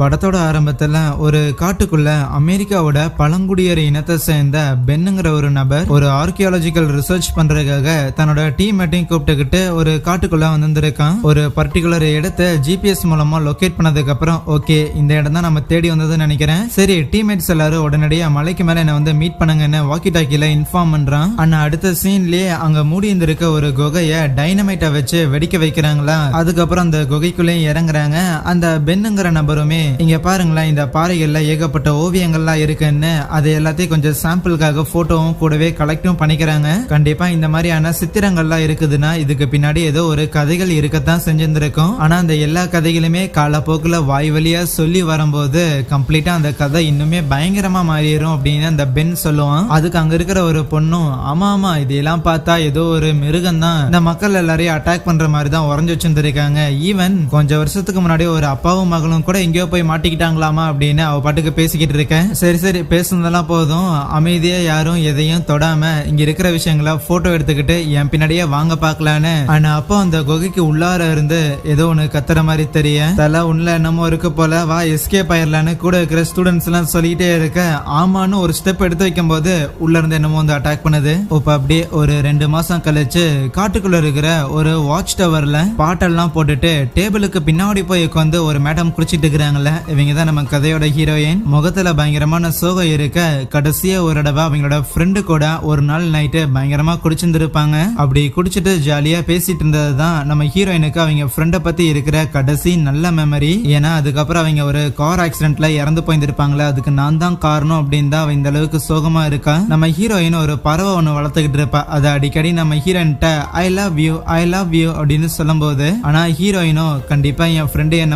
படத்தோட ஆரம்பத்துல ஒரு காட்டுக்குள்ள அமெரிக்காவோட பழங்குடியர் இனத்தை சேர்ந்த பென்னுங்கிற ஒரு நபர் ஒரு ஆர்கியாலஜிக்கல் ரிசர்ச் பண்றதுக்காக தன்னோட டீம்மேட்டையும் கூப்பிட்டுக்கிட்டு ஒரு காட்டுக்குள்ள வந்திருக்கான். ஒரு பர்டிகுலர் இடத்தை ஜிபிஎஸ் மூலமா லொகேட் பண்ணதுக்கு அப்புறம் ஓகே இந்த இடம் தான் நம்ம தேடி வந்ததுன்னு நினைக்கிறேன். சரி டீம்மேட்ஸ் எல்லாரும் உடனடியா மலைக்கு மேல என்ன வந்து மீட் பண்ணுங்கன்னு வாக்கி டாக்கில இன்ஃபார்ம் பண்றான். ஆனா அடுத்த சீன்லயே அங்க மூடி இருந்திருக்க ஒரு குகைய டைனமைட்டை வச்சு வெடிக்க வைக்கிறாங்களா. அதுக்கப்புறம் அந்த குகைக்குள்ளேயும் இறங்குறாங்க. அந்த பென்னுங்கிற நபருமே இங்க பாருங்களேன் இந்த பாறைகள்ல ஏகப்பட்ட ஓவியங்கள்லாம் இருக்குன்னு அது எல்லாத்தையும் கொஞ்சம் சாம்பிளுக்காக போட்டோவும் கூடவே கலெக்டும் பண்ணிக்கிறாங்க. கண்டிப்பா இந்த மாதிரியான சித்திரங்கள்லாம் இருக்குதுன்னா இதுக்கு பின்னாடி ஏதோ ஒரு கதைகள் இருக்கத்தான் செஞ்சிருந்திருக்கும். ஆனா அந்த எல்லா கதைகளுமே காலப்போக்குல வாய் வழியா சொல்லி வரும்போது கம்ப்ளீட்டா அந்த கதை இன்னுமே பயங்கரமா மாறிடும் அப்படின்னு அந்த பென் சொல்லுவான். அதுக்கு அங்க இருக்கிற ஒரு பொண்ணும் ஆமா ஆமா இதெல்லாம் பார்த்தா ஏதோ ஒரு மிருகம் தான் இந்த மக்கள் எல்லாரையும் அட்டாக் பண்ற மாதிரி தான் உறைஞ்சு வச்சிருந்திருக்காங்க. ஈவன் கொஞ்சம் வருஷத்துக்கு முன்னாடி ஒரு அப்பாவும் மகளும் கூட எங்கேயோ போய் மாட்டிக்கிட்டாங்களாமா அப்படின்னு அவ பாட்டுக்கு பேசிக்கிட்டு இருக்கேன். சரி சரி பேசுனதெல்லாம் போதும், அமைதியா யாரும் எதையும் தொடாம இங்க இருக்கிற விஷயங்களை போட்டோ எடுத்துக்கிட்டு என் பின்னாடியே வாங்க பாக்கலான்னு. ஆனா அப்போ அந்த குகைக்கு உள்ளார இருந்து ஏதோ ஒண்ணு கத்துற மாதிரி தெரிய தலை உள்ள என்னமோ இருக்கு போல வா எஸ்கேப் ஆயிரலான்னு கூட இருக்கிற ஸ்டூடெண்ட்ஸ் எல்லாம் சொல்லிட்டே இருக்க ஆமான்னு ஒரு ஸ்டெப் எடுத்து வைக்கும் போது உள்ள இருந்து என்னமோ வந்து அட்டாக் பண்ணுது. இப்ப அப்படியே ஒரு 2 மாசம் கழிச்சு காட்டுக்குள்ள இருக்கிற ஒரு வாட்ச் டவர்ல பாட்டெல்லாம் போட்டுட்டு டேபிளுக்கு பின்னாடி போய் உட்காந்து ஒரு மேடம் குடிச்சிட்டு இருக்கிறாங்கல்ல. இவங்க தான் நம்ம கதையோட ஹீரோயின். முகத்துல பயங்கரமான சோகம் இருக்க கடைசியா ஒரு தடவை அவங்களோட ஃப்ரெண்டு கூட ஒரு நாள் நைட்டு பயங்கரமா குடிச்சிருந்திருப்பாங்க. அப்படி குடிச்சிட்டு ஜாலியா பேசிட்டு இருந்ததுதான் நம்ம ஹீரோயினுக்கு அவங்க ஃப்ரெண்டை பத்தி இருக்கிற கடைசி நல்ல மெமரி. ஏன்னா அதுக்கப்புறம் அவங்க ஒரு கார் ஆக்சிடென்ட்ல இறந்து போயிருப்பாங்களே அதுக்கு நான் தான் காரணம் அப்படின்னு தான் இந்த அளவுக்கு சோகமா இருக்கா. நம்ம ஹீரோயின் ஒரு பறவை ஒண்ணு வளர்த்துக்கிட்டு இருப்பா. அதை அடிக்கடி நம்ம ஹீரோயின்ட்ட ஐ லவ் யூ அப்படின்னு சொல்லும் போது ஆனா ஹீரோயினோ கண்டிப்பா என் ஃப்ரெண்டு என்ன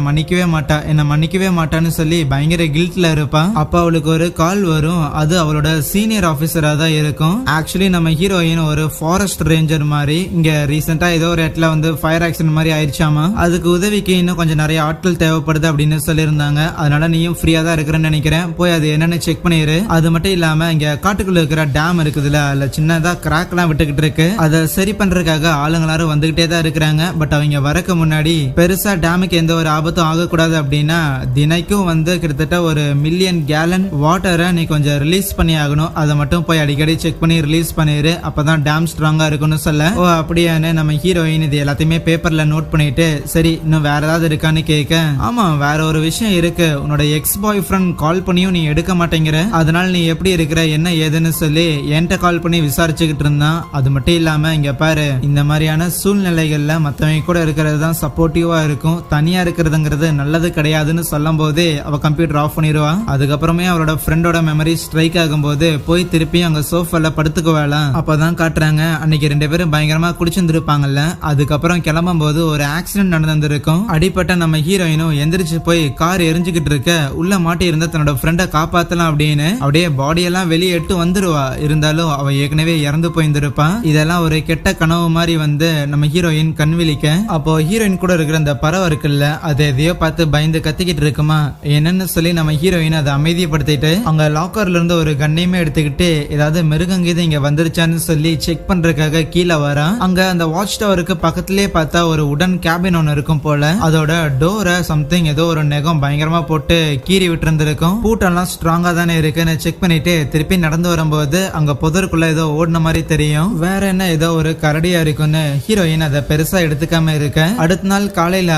மன்னிக்கவே மாட்டான்னு சொல்லி பயங்கர கில்ட்ல இருப்பா. அப்ப அவளுக்கு ஒரு கால் வரும். அது அவளோட சீனியர் ஆபீசரா தான் இருக்கும். ஆக்சுவலி நம்ம ஹீரோயின் ஒரு ஃபாரஸ்ட் ரேஞ்சர் மாதிரி இங்க ரீசெண்டா ஏதோ ஒரு இடத்துல வந்து ஃபயர் ஆக்சிடென்ட் மாதிரி ஆயிடுச்சாமா. அதுக்கு உதவிக்கு இன்னும் கொஞ்சம் நிறைய ஆட்கள் தேவைப்படுது அப்படின்னு சொல்லியிருந்தாங்க. அதனால நீயும் ஃப்ரீயா தான் இருக்கிறேன்னு நினைக்கிறேன், போய் அது என்னன்னு செக் பண்ணிரு. அது மட்டும் இல்லாம இங்க காட்டுக்குள்ள இருக்கிற டேம் இருக்குதுல அதுல சின்னதா கிராக் எல்லாம் விட்டுக்கிட்டு இருக்கு. அதை சரி பண்றதுக்காக ஆளுங்களாரும் வந்துகிட்டே தான் இருக்கிறாங்க. பட் அவங்க வரக்கு முன்னாடி பெருசா டேமுக்கு எந்த ஒரு ஆபத்தும் ஆகக்கூடாது அப்படின்னா தினைக்கும் வந்து கிட்டத்தட்ட ஒரு 1 மில்லியன் கேலன் வாட்டரை நீ கொஞ்சம் ரிலீஸ் பண்ணி ஆகணும். அதை மட்டும் போய் அடிக்கடி செக் பண்ணி ரிலீஸ் பண்ணிரு, அப்பதான் டேம் ஸ்ட்ராங்கா இருக்கும்னு சொல்ல ஓ அப்படியானு நம்ம ஹீரோயின் இது எல்லாத்தையுமே பேப்பர்ல நோட் பண்ணிட்டு சரி இன்னும் வேற ஏதாவது இருக்கான்னு கேட்க ஆமா வேற ஒரு விஷயம் இருக்கு, உன்னோட எக்ஸ் பாய் ஃப்ரெண்ட் கால் பண்ணியும் நீ எடுக்க மாட்டேங்கிற, அதனால நீ எப்படி இருக்கிற என்ன ஏதுன்னு சொல்லி என்கிட்ட கால் பண்ணி விசாரிச்சுக்கிட்டு இருந்தான். அது மட்டும் இல்லாம இங்க பாரு இந்த மாதிரியான சூழ்நிலைகள்ல மத்தவங்க கூட இருக்கிறது தான் சப்போர்ட்டிவா இருக்கும், தனியா இருக்கிறதுங்கிறது நல்லது கிடையாதுன்னு சொல்லும் போதே அவ கம்ப்யூட்டர் ஆஃப் பண்ணிடுவா. அதுக்கப்புறமே அவளோட ஃப்ரெண்டோட மெமரி ஸ்ட்ரைக் ஆகும்போது போய் திருப்பி அங்க சோஃபால படுத்துக்குவாளாம். அப்பதான் காட்டுறாங்க அன்னைக்கு 2 பேரும் பயங்கரமா குடிச்சிருந்திருப்பாங்கல்ல. அதுக்கப்புறம் கிளம்பும் போது ஒரு ஆக்சிடென்ட் நடந்திருக்கும். அடிப்பட்ட நம்ம ஹீரோயினும் எந்திரிச்சு போய் கார் எரிஞ்சுக்கிட்டு இருக்க உள்ள மாட்டி இருந்த தன்னோட ஃப்ரெண்டை காப்பாத்தலாம் அப்படின்னு அப்படியே பாடியெல்லாம் வெளியே எட்டு வந்துருவா. இருந்தாலும் அவ ஏற்கனவே இறந்து போயிருந்திருப்பான். இதெல்லாம் ஒரு கெட்ட கனவு மாதிரி வந்து நம்ம ஹீரோயின் கண்விழிக்க அப்போ ஹீரோயின் கூட இருக்கிற அந்த பறவை இருக்குல்ல அது எதையோ பார்த்து பயந்து கத்திக்கிட்டு இருக்குமா. என்னன்னு சொல்லி நம்ம ஹீரோயின் அதை அமைதிப்படுத்திட்டு அங்க லாக்கர்ல இருந்து ஒரு கண்ணையுமே எடுத்துக்கிட்டு ஏதாவது மிருகங்கீது இங்க வந்துருச்சான்னு சொல்லி செக் பண்றதுக்காக கீழே வரா. அங்க அந்த வாட்ச் டவருக்கு பக்கத்திலே பார்த்தா ஒரு உடன் கேபின் ஒன்னு இருக்கும் போல. அதோட டோரை சம்திங் ஏதோ ஒரு நெகம் பயங்கரமா போட்டு கீறி விட்டு இருந்திருக்கும். பூட்டெல்லாம் ஸ்ட்ராங்கா தானே இருக்குன்னு செக் பண்ணிட்டு திருப்பி நடந்து வரும்போது அங்க புதருக்குள்ள ஏதோ ஓடின மாதிரி தெரியும். வேற என்ன ஏதோ ஒரு கரடியா இருக்குன்னு ஹீரோயின் அதை பெருசா எடுத்துக்காம இருக்க அடுத்த நாள் காலையில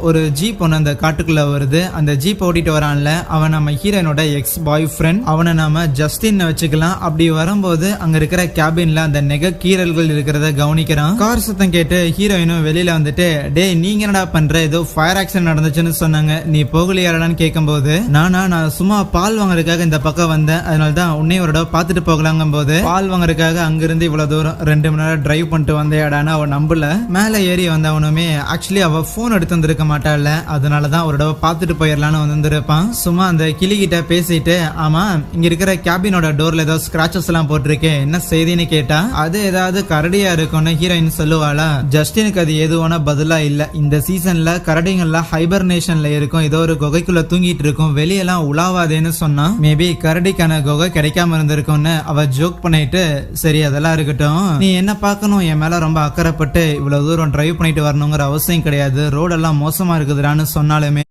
ஒரு ஜீப் ஒன்று அந்த காட்டுக்குள்ள வருது. அந்த ஜீப் ஓடிட்டு வரான்ல அவன் நம்ம ஹீரோயினோட எக்ஸ் பாய் ஃப்ரெண்ட், அவனை நாம ஜஸ்டின் வச்சுக்கலாம். அப்படி வரும்போது அங்க இருக்கிற கேபின்ல அந்த நெக கீரல்கள் இருக்கிறத கவனிக்கிறான். கார் சத்தம் கேட்டு ஹீரோயினும் வெளியில வந்துட்டு டே நீங்க என்னடா பண்ற, ஏதோ ஃபயர் ஆக்சிடென்ட் நடந்துச்சுன்னு சொன்னாங்க, நீ போகலையாடான்னு கேட்கும் போது நான் சும்மா பால் வாங்குறதுக்காக இந்த பக்கம் வந்தேன், அதனாலதான் உன்னையும் ஒரு பார்த்துட்டு போகலாங்கும் போது பால் வாங்குறதுக்காக அங்கிருந்து இவ்வளவு தூரம் 2 மணி நேரம் டிரைவ் பண்ணிட்டு வந்தேடான்னு அவன் நம்பல. மேல ஏறி வந்தவனுமே ஆக்சுவலி அவ போன் எடுத்து வந்திருக்க மாட்டாள், அதனாலதான் ஒரு தடவை பார்த்துட்டு போயிடலான்னு வந்திருப்பான். சும்மா அந்த கிளி கிட்ட பேசிட்டு ஆமா இங்க இருக்கிற கேபினோட டோர்ல ஏதோ ஸ்கிராச்சஸ் எல்லாம் போட்டிருக்கேன் என்ன செய்தின்னு கேட்டா அது ஏதாவது கரடியா இருக்கும்னு ஹீரோயின் சொல்லுவாளா. ஜஸ்டினுக்கு அது எதுவான பதிலா இல்ல. இந்த சீசன்ல கரடிங்கெல்லாம் ஹைபர்னேஷன்ல இருக்கும், ஏதோ ஒரு குகைக்குள்ள தூங்கிட்டு இருக்கும், வெளியெல்லாம் உலாவாதேன்னு சொன்னா மேபி கரடிக்கான குகை கிடைக்காம இருந்திருக்கும்னு அவ ஜோக் பண்ணிட்டு சரி அதெல்லாம் இருக்கட்டும், நீ என்ன பார்க்கணும் என் மேல ரொம்ப அக்கறைப்பட்டு இவ்வளவு தூரம் டிரைவ் பண்ணிட்டு வரணுங்கிற அவசியம் கிடையாது, ரோடெல்லாம் மோசமா இருக்குதுடான்னு சொன்னாலுமே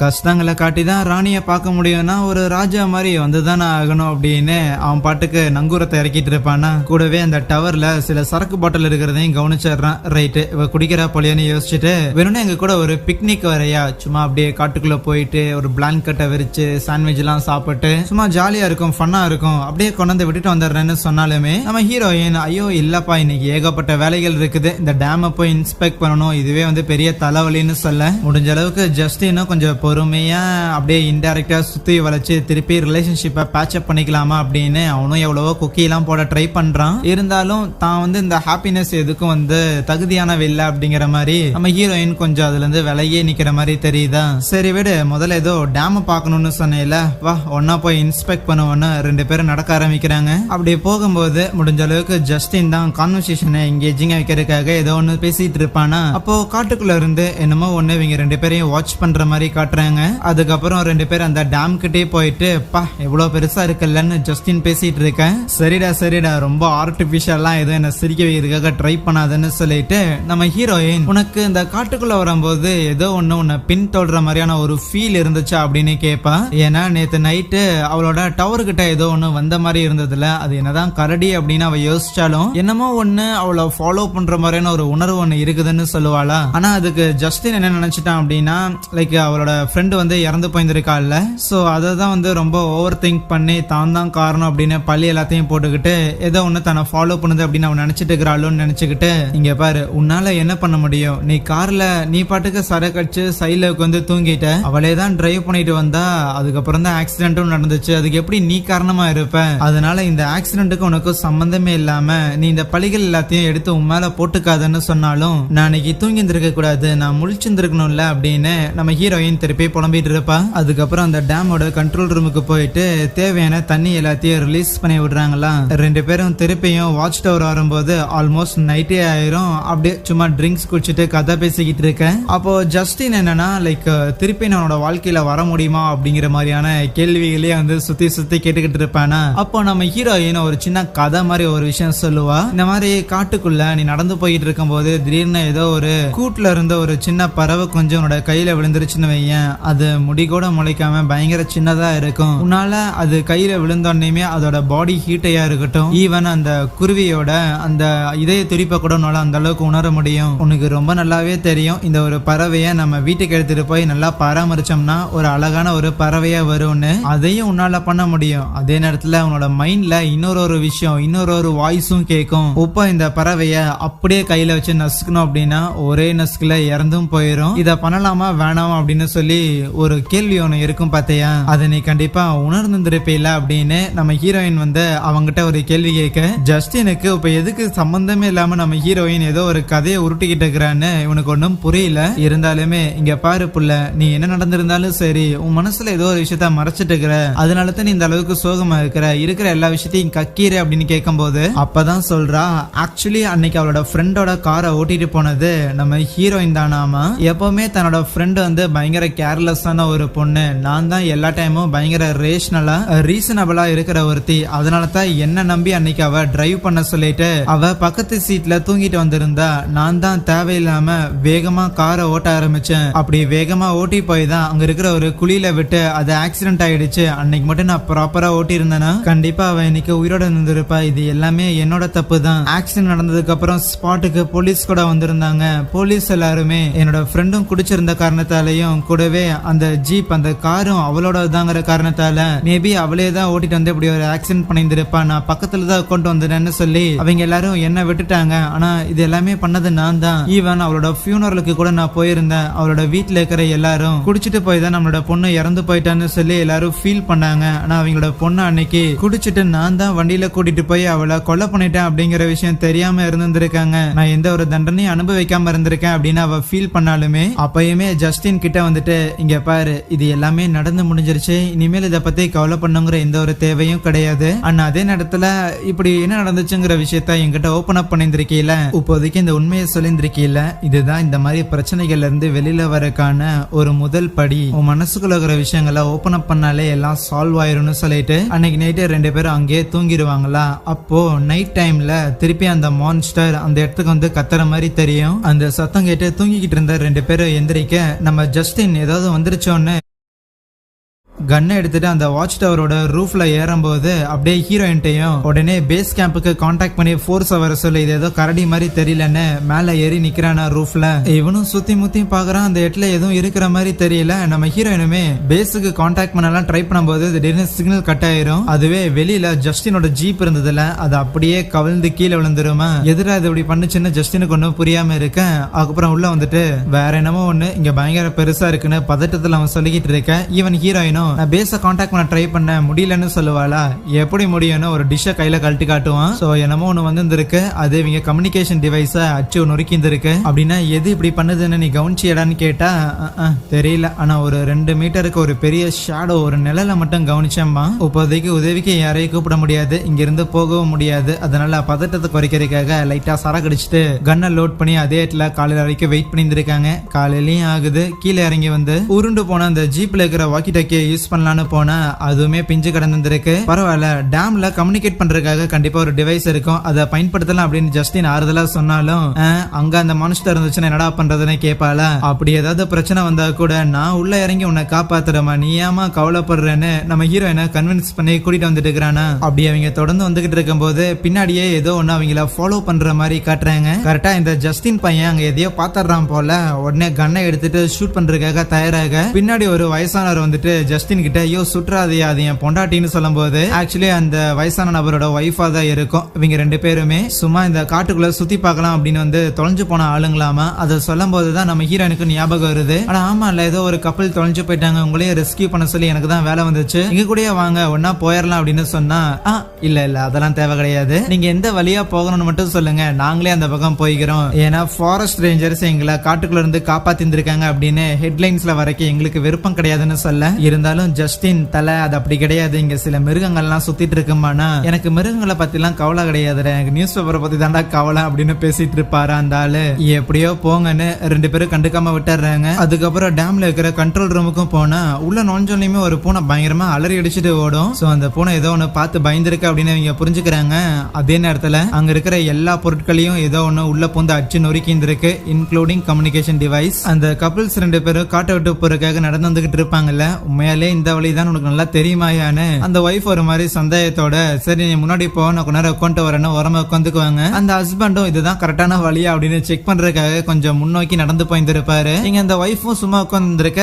கஷ்டங்களை காட்டி தான் ராணியை பார்க்க முடியும்னா ஒரு ராஜா மாதிரி வந்துதானே ஆகணும் அப்படின்னு அவன் பாட்டுக்கு நங்கூரத்தை இறக்கிட்டு இருப்பானா. கூடவே அந்த டவர்ல சில சரக்கு பாட்டில் இருக்கிறதையும் கவனிச்சிடுறான். ரைட்டு, இவ குடிக்கிறா போலியான்னு யோசிச்சுட்டு வெறும் எங்க கூட ஒரு பிக்னிக் வரையா, சும்மா அப்படியே காட்டுக்குள்ள போயிட்டு ஒரு பிளாங்கெட்டை விரிச்சு சாண்ட்விச் எல்லாம் சாப்பிட்டு சும்மா ஜாலியா இருக்கும், ஃபன்னா இருக்கும், அப்படியே கொண்டு விட்டுட்டு வந்துடுறேன்னு சொன்னாலுமே நம்ம ஹீரோயின் ஐயோ இல்லப்பா இன்னைக்கு ஏகப்பட்ட வேலைகள் இருக்குது, இந்த டேமை போய் இன்ஸ்பெக்ட் பண்ணணும், இதுவே பெரிய தலைவலின்னு சொல்ல முடிஞ்ச அளவுக்கு ஜஸ்டினும் கொஞ்சம் பொறுமையா அப்படியே இன்டைரக்டா சுத்தி வளைச்சு திருப்பி ரிலேஷன்ஷிப்பை பேட்சப் பண்ணிக்கலாமா அப்படின்னு அவனும் எவ்வளவோ குக்கி எல்லாம் போட ட்ரை பண்றான். இருந்தாலும் தான் இந்த ஹாப்பினஸ் எதுக்கும் தகுதியானவ இல்ல அப்படிங்கிற மாதிரி நம்ம ஹீரோயின் கொஞ்சம் அதுல இருந்து விலையே நிக்கிற மாதிரி தெரியுதா. சரி விடு, முதல்ல ஏதோ டேம் பாக்கணும்னு சொன்னேல, வா ஒன்னா போய் இன்ஸ்பெக்ட் பண்ணுவோன்னு 2 பேரும் நடக்க ஆரம்பிக்கிறாங்க. அப்படி போகும்போது முடிஞ்ச அளவுக்கு ஜஸ்டின் தான் கான்வர்சேஷனை எங்கேஜிங்கா வைக்கிறதுக்காக ஏதோ ஒண்ணு பேசிட்டு இருப்பானா. அப்போ காட்டுக்குள்ள இருந்து என்னமோ ஒண்ணு இவங்க 2 பேரையும் வாட்ச் பண்ற மாதிரி காட்டுறாங்க. அதுக்கப்புறம் 2 பேரும் அந்த டேம் கிட்டே போயிட்டு பா எவ்வளவு பெருசா இருக்குல்லன்னு ஜஸ்டின் பேசிட்டு இருக்கேன். சரிடா ரொம்ப ஆர்டிபிஷியலா எதுவும் என்ன சிரிக்க வைக்கிறதுக்காக ட்ரை பண்ணாதுன்னு சொல்லிட்டு நம்ம ஹீரோயின் உனக்கு இந்த காட்டுக்குள்ள வரும்போது ஏதோ ஒண்ணு உன்னை பின் தொடர மாதிரியான ஒரு ஃபீல் இருந்துச்சா அப்படின்னு கேட்பா. ஏன்னா நேத்து நைட்டு அவளோட டவர் கிட்ட ஏதோ ஒண்ணு வந்த மாதிரி இருந்ததுல, அது என்னதான் கரடி அப்படின்னு அவ யோசிச்சாலும் என்னமோ ஒண்ணு அவளை ஃபாலோ பண்ற மாதிரியான ஒரு உணர்வு ஒண்ணு இருக்குதுன்னு சொல்லுவாளா. ஆனா அதுக்கு ஜஸ்டின் என்ன நினைச்சிட்டான் அப்படின்னா லைக் அவளோட ஃப்ரெண்டு இறந்து போயிருக்காள்ல, சோ அதை தான் ரொம்ப ஓவர் திங்க் பண்ணி தான் காரணம் அப்படின்னு பள்ளி எல்லாத்தையும் போட்டுக்கிட்டு ஏதோ ஒண்ணு தன்னை ஃபாலோ பண்ணுது அப்படின்னு அவன் நினைச்சிட்டு இருக்கிறாள்னு நினைச்சுக்கிட்டு, இங்க பாரு உன்னால என்ன பண்ண முடியும், நீ கார்ல நீ பாட்டுக்கு சரக்கடிச்சு சைட்ல தூங்கிட்ட, அவளே தான் டிரைவ் பண்ணிட்டு வந்தா, அதுக்கப்புறம் தான் ஆக்சிடென்ட்டும் நடந்துச்சு, அதுக்கு எப்படி நீ காரணமா இருப்ப, அதனால இந்த ஆக்சிடென்ட்டுக்கு உனக்கு சம்பந்தமே இல்லாம நீ இந்த பழிகள் எல்லாத்தையும் எடுத்து உன் மேல போட்டுக்காதன்னு சொன்னாலும் நான் அன்னைக்கு தூங்கி இருந்திருக்க கூடாது, நான் முழிச்சிருந்திருக்கணும்ல அப்படின்னு நம்ம ஹீரோயின் திருப்பி புலம்பிட்டு இருப்பா. அதுக்கப்புறம் அந்த டேமோட கண்ட்ரோல் ரூமுக்கு போயிட்டு தேவையான தண்ணி எல்லாத்தையும் ரிலீஸ் பண்ணி விடுறாங்களா. 2 பேரும் திருப்பியும் வாட்ச் டவர் வரும்போது ஆல்மோஸ்ட் நைட்டே ஆயிரும். அப்படியே சும்மா ட்ரிங்க்ஸ் குடிச்சிட்டு கதை பேசிக்கிட்டு இருக்கேன். அப்போ ஜஸ்டின் என்னன்னா லைக் திருப்பி என்னோட வாழ்க்கையில வர முடியுமா அப்படிங்கிற மாதிரியான கேள்விகளே சுத்தி கேட்டுக்கிட்டு இருப்பானா. அப்போ நம்ம ஹீரோயின் ஒரு சின்ன கதை மாதிரி ஒரு விஷயம் சொல்லுவா. இந்த மாதிரி காட்டுக்குள்ள நீ நடந்து போயிட்டு இருக்கும் போது திடீர்னு ஏதோ ஒரு கூட்டுல இருந்த ஒரு சின்ன பறவை கொஞ்சம் உன்னோட கையில விழுந்துருச்சுன்னு வையன், அது முடி கூட முளைக்காம பயங்கர சின்னதா இருக்கும். உன்னால அது கையில விழுந்தோடனே அதோட பாடி ஹீட்டையா இருக்கட்டும், ஈவன் அந்த குருவியோட அந்த இதய துடிப்பை கூட உன்னால அந்த அளவுக்கு உணர முடியும். உனக்கு ரொம்ப நல்லாவே தெரியும் இந்த ஒரு பறவைய நம்ம வீட்டுக்கு எடுத்துட்டு போய் நல்லா பராமரிச்சோம்னா ஒரு அழகான ஒரு பறவையா வரும்னு, அதையும் உன்னால பண்ண முடியும். அதே நேரத்துல உன்னோட மைண்ட்ல இன்னொரு விஷயம், இன்னொரு வாய்ஸும் கேட்கும். இப்போ இந்த பறவைய அப்படியே கையில வச்சு நசுக்கணும் அப்படின்னா ஒரே நசுக்குல இறந்தும் போயிடும். இத பண்ணலாமா வேணாமா அப்படின்னு சொல்லி ஒரு கேள்வி ஒண்ணு இருக்கும் பாத்தியா, அதை நீ கண்டிப்பா உணர்ந்துருப்பீல அப்படின்னு நம்ம ஹீரோயின் அவங்கிட்ட ஒரு கேள்வி கேட்க, ஜஸ்டினுக்கு இப்ப எதுக்கு சம்பந்தமே இல்லாம நம்ம ஹீரோயின் ஏதோ ஒரு கதையை உருட்டிக்கிட்டு இருக்கிறான்னு இவனுக்கு ஒன்னும் புரியல. இருந்தாலுமே இங்க பாரு புள்ள, நீ என்ன நடந்திருந்தாலும் சரி உன் மனசுல ஏதோ ஒரு விஷயத்த மறைச்சிட்டு இருக்கிற, அதனாலதான் நீ இந்த அளவுக்கு சோகமா இருக்கிற எல்லா விஷயத்தையும் கக்கீர அப்படின்னு கேட்கும் போது அப்பதான் சொல்றா, ஆக்சுவலி அன்னைக்கு அவளோட ஃப்ரெண்டோட காரை ஓட்டிட்டு போனது நம்ம ஹீரோயின் தானாமா. எப்பவுமே தன்னோட ஃப்ரெண்டு பயங்கர கேர்லெஸ்ஸான ஒரு பொண்ணு, நான் தான் எல்லா டைமும் பயங்கர ரீசனபிளா இருக்கிற ஒருத்தி, அதனால தான் என்ன நம்பி அன்னைக்கு அவ டிரைவ் பண்ண சொல்லிட்டு அவ பக்கத்து சீட்ல தூங்கிட்டு வந்திருந்தா, நான் தான் தேவையில்லாம வேகமா காரை ஓட்ட ஆரம்பிச்சேன். அப்படி வேகமா ஓட்டி போய் தான் அங்க இருக்கிற ஒரு குழியில விட்டு அது ஆக்சிடென்ட் ஆயிடுச்சு. அன்னைக்கு மட்டும் நான் ப்ராப்பரா ஓட்டி இருந்தேன்னா கண்டிப்பா அவ இன்னைக்கு உயிரோட இருந்திருப்பா. இது எல்லாமே என்னோட தப்பு தான். ஆக்சிடென்ட் நடந்ததுக்கு அப்புறம் ஸ்பாட்டுக்கு போலீஸ் கூட வந்திருந்தாங்க. போலீஸ் எல்லாருமே என்னோட ஃப்ரெண்டும் குடிச்சிருந்த காரணத்தாலையும் கூடவே அந்த ஜீப் அந்த காரும் அவளோட தாங்கிற காரணத்தால மேபி அவளே தான் ஓட்டிட்டு இப்படி ஒரு ஆக்சிடென்ட் பண்ணியிருந்திருப்பா, நான் பக்கத்துல தான் கொண்டு வந்தேன்னு சொல்லி அவங்க எல்லாரும் என்ன விட்டுட்டாங்க. ஆனா இது எல்லாமே பண்ணது நான் தான். ஈவன் அவளோட ஃபியூனரலுக்கு கூட நான் போயிருந்தேன். அவளோட வீட்டுல இருக்கிற எல்லாரும் குடிச்சிட்டு போய் தான் நம்மளோட பொண்ணு இறந்து போயிட்டான்னு சொல்லி எல்லாரும் ஃபீல் பண்ணாங்க. ஆனா அவங்களோட பொண்ணு அன்னைக்கு குடிச்சிட்டு நான் தான் வண்டியில கூட்டிட்டு போய் அவளை கொலை பண்ணிட்டேன் அப்படிங்கிற விஷயம் தெரியாம இருந்திருக்காங்க. நான் எந்த ஒரு தண்டனையும் அனுபவிக்காம இருந்திருக்கேன் அப்படின்னு அவ ஃபீல் பண்ணாலுமே அப்பயுமே ஜஸ்டின் கிட்ட இங்க பாரு இது எல்லாமே நடந்து முடிஞ்சிருச்சு, இனிமேல் இதை பத்தி கவலை பண்ணுங்கிற எந்த ஒரு தேவையும் கிடையாது. ஆனா அதே நேரத்துல இப்படி என்ன நடந்துச்சுங்கிற விஷயத்த என்கிட்ட ஓபன் அப் பண்ணிருக்கீல, இப்போதைக்கு இந்த உண்மையை சொல்லிருக்கீல, இதுதான் இந்த மாதிரி பிரச்சனைகள்ல இருந்து வெளியில வரக்கான ஒரு முதல் படி. உன் மனசுக்குள்ள இருக்கிற விஷயங்களை ஓபன் அப் பண்ணாலே எல்லாம் சால்வ் ஆயிரும்னு சொல்லிட்டு அன்னைக்கு நைட்டு 2 பேரும் அங்கேயே தூங்கிடுவாங்களா. அப்போ நைட் டைம்ல திருப்பி அந்த மான்ஸ்டர் அந்த இடத்துக்கு கத்துற மாதிரி தெரியும். அந்த சத்தம் கேட்டு தூங்கிக்கிட்டு இருந்த 2 பேரும் எந்திரிக்க நம்ம ஜஸ்டின் ஏதாவது வந்துருச்சோன்னு கன்னை எடுத்துட்டு அந்த வாட்ச் டவரோட ரூஃப்ல ஏறும்போது அப்படியே ஹீரோயின்ட்டையும் உடனே பேஸ் கேம்புக்கு கான்டாக்ட் பண்ணி ஃபோர்ஸ் வர சொல்லி இது ஏதோ கரடி மாதிரி தெரியலன்னு மேல ஏறி நிக்கிறானா ரூஃப்ல. இவனும் சுத்தி முத்தி பாக்குறான், அந்த இடத்துல எதுவும் இருக்கிற மாதிரி தெரியல. நம்ம ஹீரோயினுமே பேஸுக்கு கான்டாக்ட் பண்ணலாம் ட்ரை பண்ணும்போது திடீர்னு சிக்னல் கட் ஆயிரும். அதுவே வெளியில ஜஸ்டினோட ஜீப் இருந்ததுல அது அப்படியே கவிழ்ந்து கீழே விழுந்துருமா. எதிரா இது இப்படி பண்ணுச்சுன்னு ஜஸ்டினுக்கு ஒன்னும் புரியாம இருக்க. அதுக்கப்புறம் உள்ள வந்துட்டு வேற என்னமோ ஒண்ணு இங்க பயங்கர பெருசா இருக்குன்னு பதட்டத்துல அவன் சொல்லிக்கிட்டு இருக்க. ஈவன் ஹீரோயினும் நான் பேஸ கான்டாக்ட் பண்ண ட்ரை பண்ண முடியலன்னு சொல்லுவாளா. எப்படி முடியும்னு ஒரு டிஷ்ஷை கையில கழட்டி காட்டுவான். சோ என்னமோ ஒண்ணு வந்து அது இவங்க கம்யூனிகேஷன் டிவைஸ அச்சு நொறுக்கி இருக்கு அப்படின்னா எது இப்படி பண்ணுதுன்னு நீ கவனிச்சியடான்னு கேட்டா தெரியல. ஆனா ஒரு 2 மீட்டருக்கு ஒரு பெரிய ஷேடோ ஒரு நிழல மட்டும் கவனிச்சேம்மா. இப்போதைக்கு உதவிக்கு யாரையும் கூப்பிட முடியாது, இங்க இருந்து போகவும் முடியாது. அதனால பதட்டத்தை குறைக்கிறதுக்காக லைட்டா சரக்கு அடிச்சுட்டு கன்னை லோட் பண்ணி அதே இடத்துல காலையில வரைக்கும் வெயிட் பண்ணிட்டு இருக்காங்க. காலையிலயும் ஆகுது. கீழே இறங்கி வந்து உருண்டு போன அந்த ஜீப்ல இருக்கிற வாக்கி டாக்கியை யூஸ் பண்ணலான்னு போனா அதுவுமே பிஞ்சு கிடந்திருக்கு. பரவாயில்ல, டேம்ல கம்யூனிகேட் பண்றதுக்காக கண்டிப்பா ஒரு டிவைஸ் இருக்கும், அதை பயன்படுத்தலாம் அப்படின்னு ஜஸ்டின் ஆறுதலா சொன்னாலும் அங்க அந்த மனுஷன் இருந்துச்சுன்னா என்னடா பண்றதுன்னு கேட்பால. அப்படி ஏதாவது பிரச்சனை வந்தா கூட நான் உள்ள இறங்கி உன்னை காப்பாத்துறமா, நீ ஏமா கவலைப்படுறேன்னு நம்ம ஹீரோயினை கன்வின்ஸ் பண்ணி கூட்டிட்டு வந்துட்டு இருக்கிறானா. அப்படி அவங்க தொடர்ந்து வந்துகிட்டு இருக்கும் போது பின்னாடியே ஏதோ ஒண்ணு அவங்கள ஃபாலோ பண்ற மாதிரி காட்டுறாங்க. கரெக்டா இந்த ஜஸ்டின் பையன் அங்க எதையோ பாத்துறான் போல. உடனே கன்னை எடுத்துட்டு ஷூட் பண்றதுக்காக தயாராக பின்னாடி ஒரு வயசானவர் வந்துட்டு ஜஸ்டின் கிட்ட ஐயோ சுற்றாதியா அது என் பொண்டாட்டின்னு சொல்லும் போது ஆக்சுவலி அந்த வயசான நபரோட ஒய்ஃபா தான் இருக்கும். இவங்க 2 பேருமே சும்மா இந்த காட்டுக்குள்ள சுத்தி பார்க்கலாம் அப்படின்னு வந்து தொலைஞ்சு போன ஆளுங்களாமா. அதை சொல்லும் போதுதான் நம்ம ஹீரோனுக்கு ஞாபகம் வருது. ஆனா ஆமா இல்ல, ஏதோ ஒரு கப்பல் தொலைஞ்சு போயிட்டாங்க, உங்களையே ரெஸ்கியூ பண்ண சொல்லி எனக்கு தான் வேலை வந்துச்சு, இங்க கூட வாங்க ஒன்னா போயிடலாம் அப்படின்னு சொன்னா இல்ல அதெல்லாம் தேவை கிடையாது, நீங்க எந்த வழியா போகணும்னு மட்டும் சொல்லுங்க, நாங்களே அந்த பக்கம் போய்க்கிறோம். ஏன்னா ஃபாரஸ்ட் ரேஞ்சர்ஸ் எங்களை காட்டுக்குள்ள இருந்து காப்பாத்திருக்காங்க அப்படின்னு ஹெட்லைன்ஸ்ல வரைக்கும் எங்களுக்கு விருப்பம் கிடையாதுன்னு சொல்ல. இருந்தாலும் ஜஸ்டின் தலை அது அப்படி கிடையாது, இங்க சில மிருகங்கள்லாம் சுத்திட்டு இருக்குமானா எனக்கு மிருகங்களை பத்தி எல்லாம் கவலை கிடையாது, எனக்கு நியூஸ் பேப்பரை பத்தி தாண்டா கவலை அப்படின்னு பேசிட்டு இருப்பாரு அந்த ஆளு. எப்படியோ போங்கன்னு 2 பேரும் கண்டுக்காம விட்டுறாங்க. அதுக்கப்புறம் டேம்ல இருக்கிற கண்ட்ரோல் ரூமுக்கும் போனா உள்ள நுழைஞ்சோனையுமே ஒரு பூனை பயங்கரமா அலறி அடிச்சுட்டு ஓடும். சோ அந்த பூனை ஏதோ ஒண்ணு பார்த்து பயந்துருக்கு அப்படின்னு இவங்க புரிஞ்சுக்கிறாங்க. அதே நேரத்துல அங்க இருக்கிற எல்லா பொருட்களையும் ஏதோ ஒண்ணு உள்ள பூந்து அச்சு நொறுக்கி இருக்கு, இன்க்ளூடிங் கம்யூனிகேஷன் டிவைஸ். அந்த கப்பிள்ஸ் 2 பேரும் காட்டை விட்டு போறதுக்காக நடந்து வந்துகிட்டு இருப்பாங்கல்ல, உண்மையாலே இந்த வழிதான் உனக்கு நல்லா தெரியுமாயான்னு அந்த ஒய்ஃப் ஒரு மாதிரி சந்தேகத்தோட சரி நீ முன்னாடி போ நான் கொஞ்ச நேரம் உட்காந்து வரேன்னு உரமா உட்காந்துக்குவாங்க. அந்த ஹஸ்பண்டும் இதுதான் கரெக்டான வழியா அப்படின்னு செக் பண்றதுக்காக கொஞ்சம் முன்னோக்கி நடந்து போயிருப்பாரு. இங்க அந்த ஒய்ஃபும் சும்மா உட்காந்துருக்க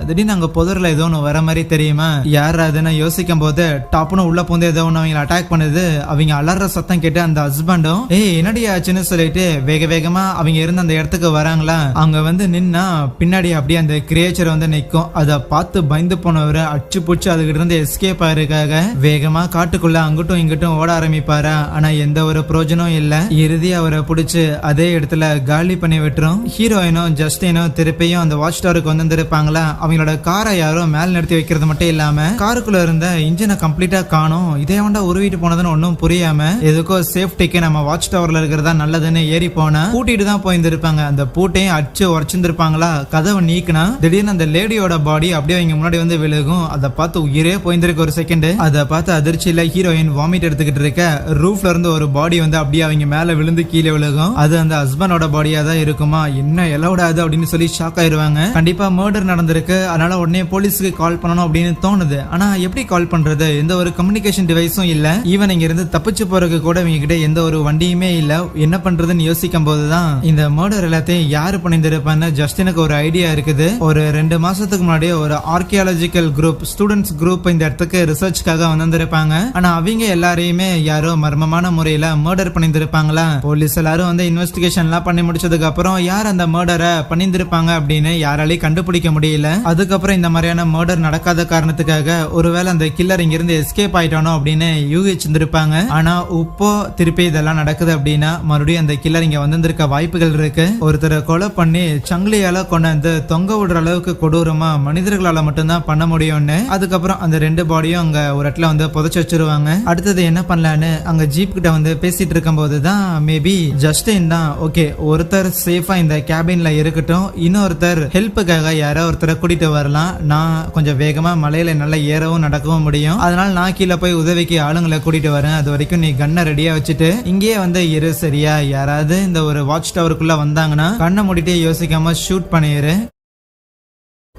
திடீர்னு அங்க புதர்ல ஏதோ ஒண்ணு வர மாதிரி தெரியுமா. யார் அதுன்னு யோசிக்கும் போது டாப்னு உள்ள பூந்து ஏதோ ஒண்ணு அவங்க அட்டாக் பண்ணுது. அவங்க அலற சத்தம் கேட்டு அந்த ஹஸ்பண்டும் என்னடி ஆச்சுன்னு சொல்லிட்டு வேக வேகமா அவங்க இருந்த அந்த இடத்துக்கு வராங்களா. அவங்க வந்து நின்னா பின்னாடி அப்படியே அந்த கிரியேச்சர் வந்து நிக்கும். அதை பார்த்து பயந்து போனவரு அச்சு பூச்சு அதுகிட்ட இருந்து எஸ்கேப் ஆயிருக்காக வேகமா காட்டுக்குள்ள அங்கிட்டும் இங்கிட்டும் ஓட ஆரம்பிப்பாரா. ஆனா எந்த ஒரு பிரோஜனம் இல்ல. இறுதி அவரை பிடிச்சு அதே இடத்துல காலி பண்ணி விட்டுரும். ஹீரோயினும் ஜஸ்டினும் திருப்பியும் அந்த வாட்ச் டவருக்கு வந்திருப்பாங்களா. அவங்களோட காரை யாரோ மேல நிறுத்தி வைக்கிறது மட்டும் இல்லாம காருக்குள்ள இருந்த இன்ஜினை கம்ப்ளீட்டா காணும். இதே வேண்டா உருவிட்டு போனதுன்னு ஒன்னும் புரியாம எதுக்கோ சேஃப்டிக்கு நம்ம வாட்ச் டவர்ல இருக்கிறதா நல்லதுன்னு ஏறி போனா பூட்டிட்டு தான் போயிருந்திருப்பாங்க. அந்த பூட்டையும் அச்சு உரைச்சிருப்பாங்களா. கதவை நீக்கினா திடீர்னு அந்த லேடியோட பாடி அப்படியே அவங்க முன்னாடி வந்து விழுகும். அதை பார்த்து உயிரே போயிருந்திருக்கு ஒரு செகண்ட். அதை பார்த்து அதிர்ச்சியில ஹீரோயின் வாமிட் எடுத்துக்கிட்டு இருக்க ரூஃப்ல இருந்து ஒரு பாடி வந்து அப்படியே அவங்க மேல விழுந்து கீழே விழுகும். அது அந்த ஹஸ்பண்டோட பாடியா தான் இருக்குமா. என்ன எலவுடாது அப்படின்னு சொல்லி ஷாக் ஆயிருவாங்க. கண்டிப்பா மர்டர் நடந்திருக்கு, அதனால உடனே போலீஸுக்கு கால் பண்ணணும் அப்படின்னு தோணுது. ஆனா எப்படி கால் பண்றது, எந்த ஒரு கம்யூனிகேஷன் டிவைஸும் இல்ல. ஈவன் இங்க இருந்து தப்பிச்சு போறதுக்கு கூட இவங்க கிட்ட எந்த ஒரு வண்டியுமே இல்ல. என்ன பண்றதுன்னு யோசிக்கும் போதுதான் இந்த மர்டர் எல்லாத்தையும் யாரு பண்ணிருப்பான்னு ஜஸ்டினுக்கு ஒரு ஐடியா இருக்குது. ஒரு 2 மாசத்துக்கு முன்னாடி ஒரு ஆர்கியாலஜிக்கல் குரூப் ஸ்டூடெண்ட்ஸ் குரூப் இந்த இடத்துக்கு ரிசர்ச்காக வந்திருப்பாங்க. ஆனா அவங்க எல்லாரையுமே யாரோ மர்மமான முறையில மர்டர் பண்ணிருப்பாங்களா. போலீஸ் எல்லாரும் வந்து இன்வெஸ்டிகேஷன் எல்லாம் பண்ணி முடிச்சதுக்கு அப்புறம் யார் அந்த மர்டரை பண்ணிருப்பாங்க அப்படின்னு யாராலையும் கண்டுபிடிக்க முடியல. அதுக்கப்புறம் இந்த மாதிரியான மர்டர் நடக்காத காரணத்துக்காக ஒருவேளை அந்த கில்லர் இங்க இருந்து எஸ்கேப் ஆயிட்டானோ அப்படின்னு யூகிச்சிருந்திருப்பாங்க. ஆனா இப்போ திருப்பி இதெல்லாம் நடக்குது அப்படின்னா மறுபடியும் அந்த கில்லர் இங்க வந்திருக்க வாய்ப்புகள் இருக்கு. ஒருத்தரை கொலை பண்ணி சங்கிலியால கொண்டாந்து தொங்க விடுற அளவுக்கு கொடூரமா மனிதர்களால மட்டும்தான் பண்ண முடியும்னு. அதுக்கப்புறம் அந்த 2 பாடியும் அங்க ஒரு இடத்துல வந்து புதைச்சு வச்சிருவாங்க. அடுத்தது என்ன பண்ணலான்னு அங்க ஜீப் கிட்ட வந்து பேசிட்டு இருக்கும் போதுதான் மேபி ஜஸ்டின் தான் ஓகே ஒருத்தர் சேஃபா இந்த கேபின்ல இருக்கட்டும், இன்னொருத்தர் ஹெல்ப்புக்காக யாரோ ஒருத்தரை கூட்டிட்டு வரலாம், நான் கொஞ்சம் வேகமா மலையில நல்லா ஏறவும் நடக்கவும் முடியும், அதனால நான் கீழே போய் உதவிக்கு ஆளுங்களை கூட்டிட்டு வரேன், அது வரைக்கும் நீ கண்ணை ரெடியா வச்சுட்டு இங்கேயே வந்து இரு சரியா. யாராவது இந்த ஒரு வாட்ச் டவருக்குள்ள வந்தாங்கன்னா கண்ணை மூடிட்டே யோசிக்காம ஷூட் பண்ணிரு.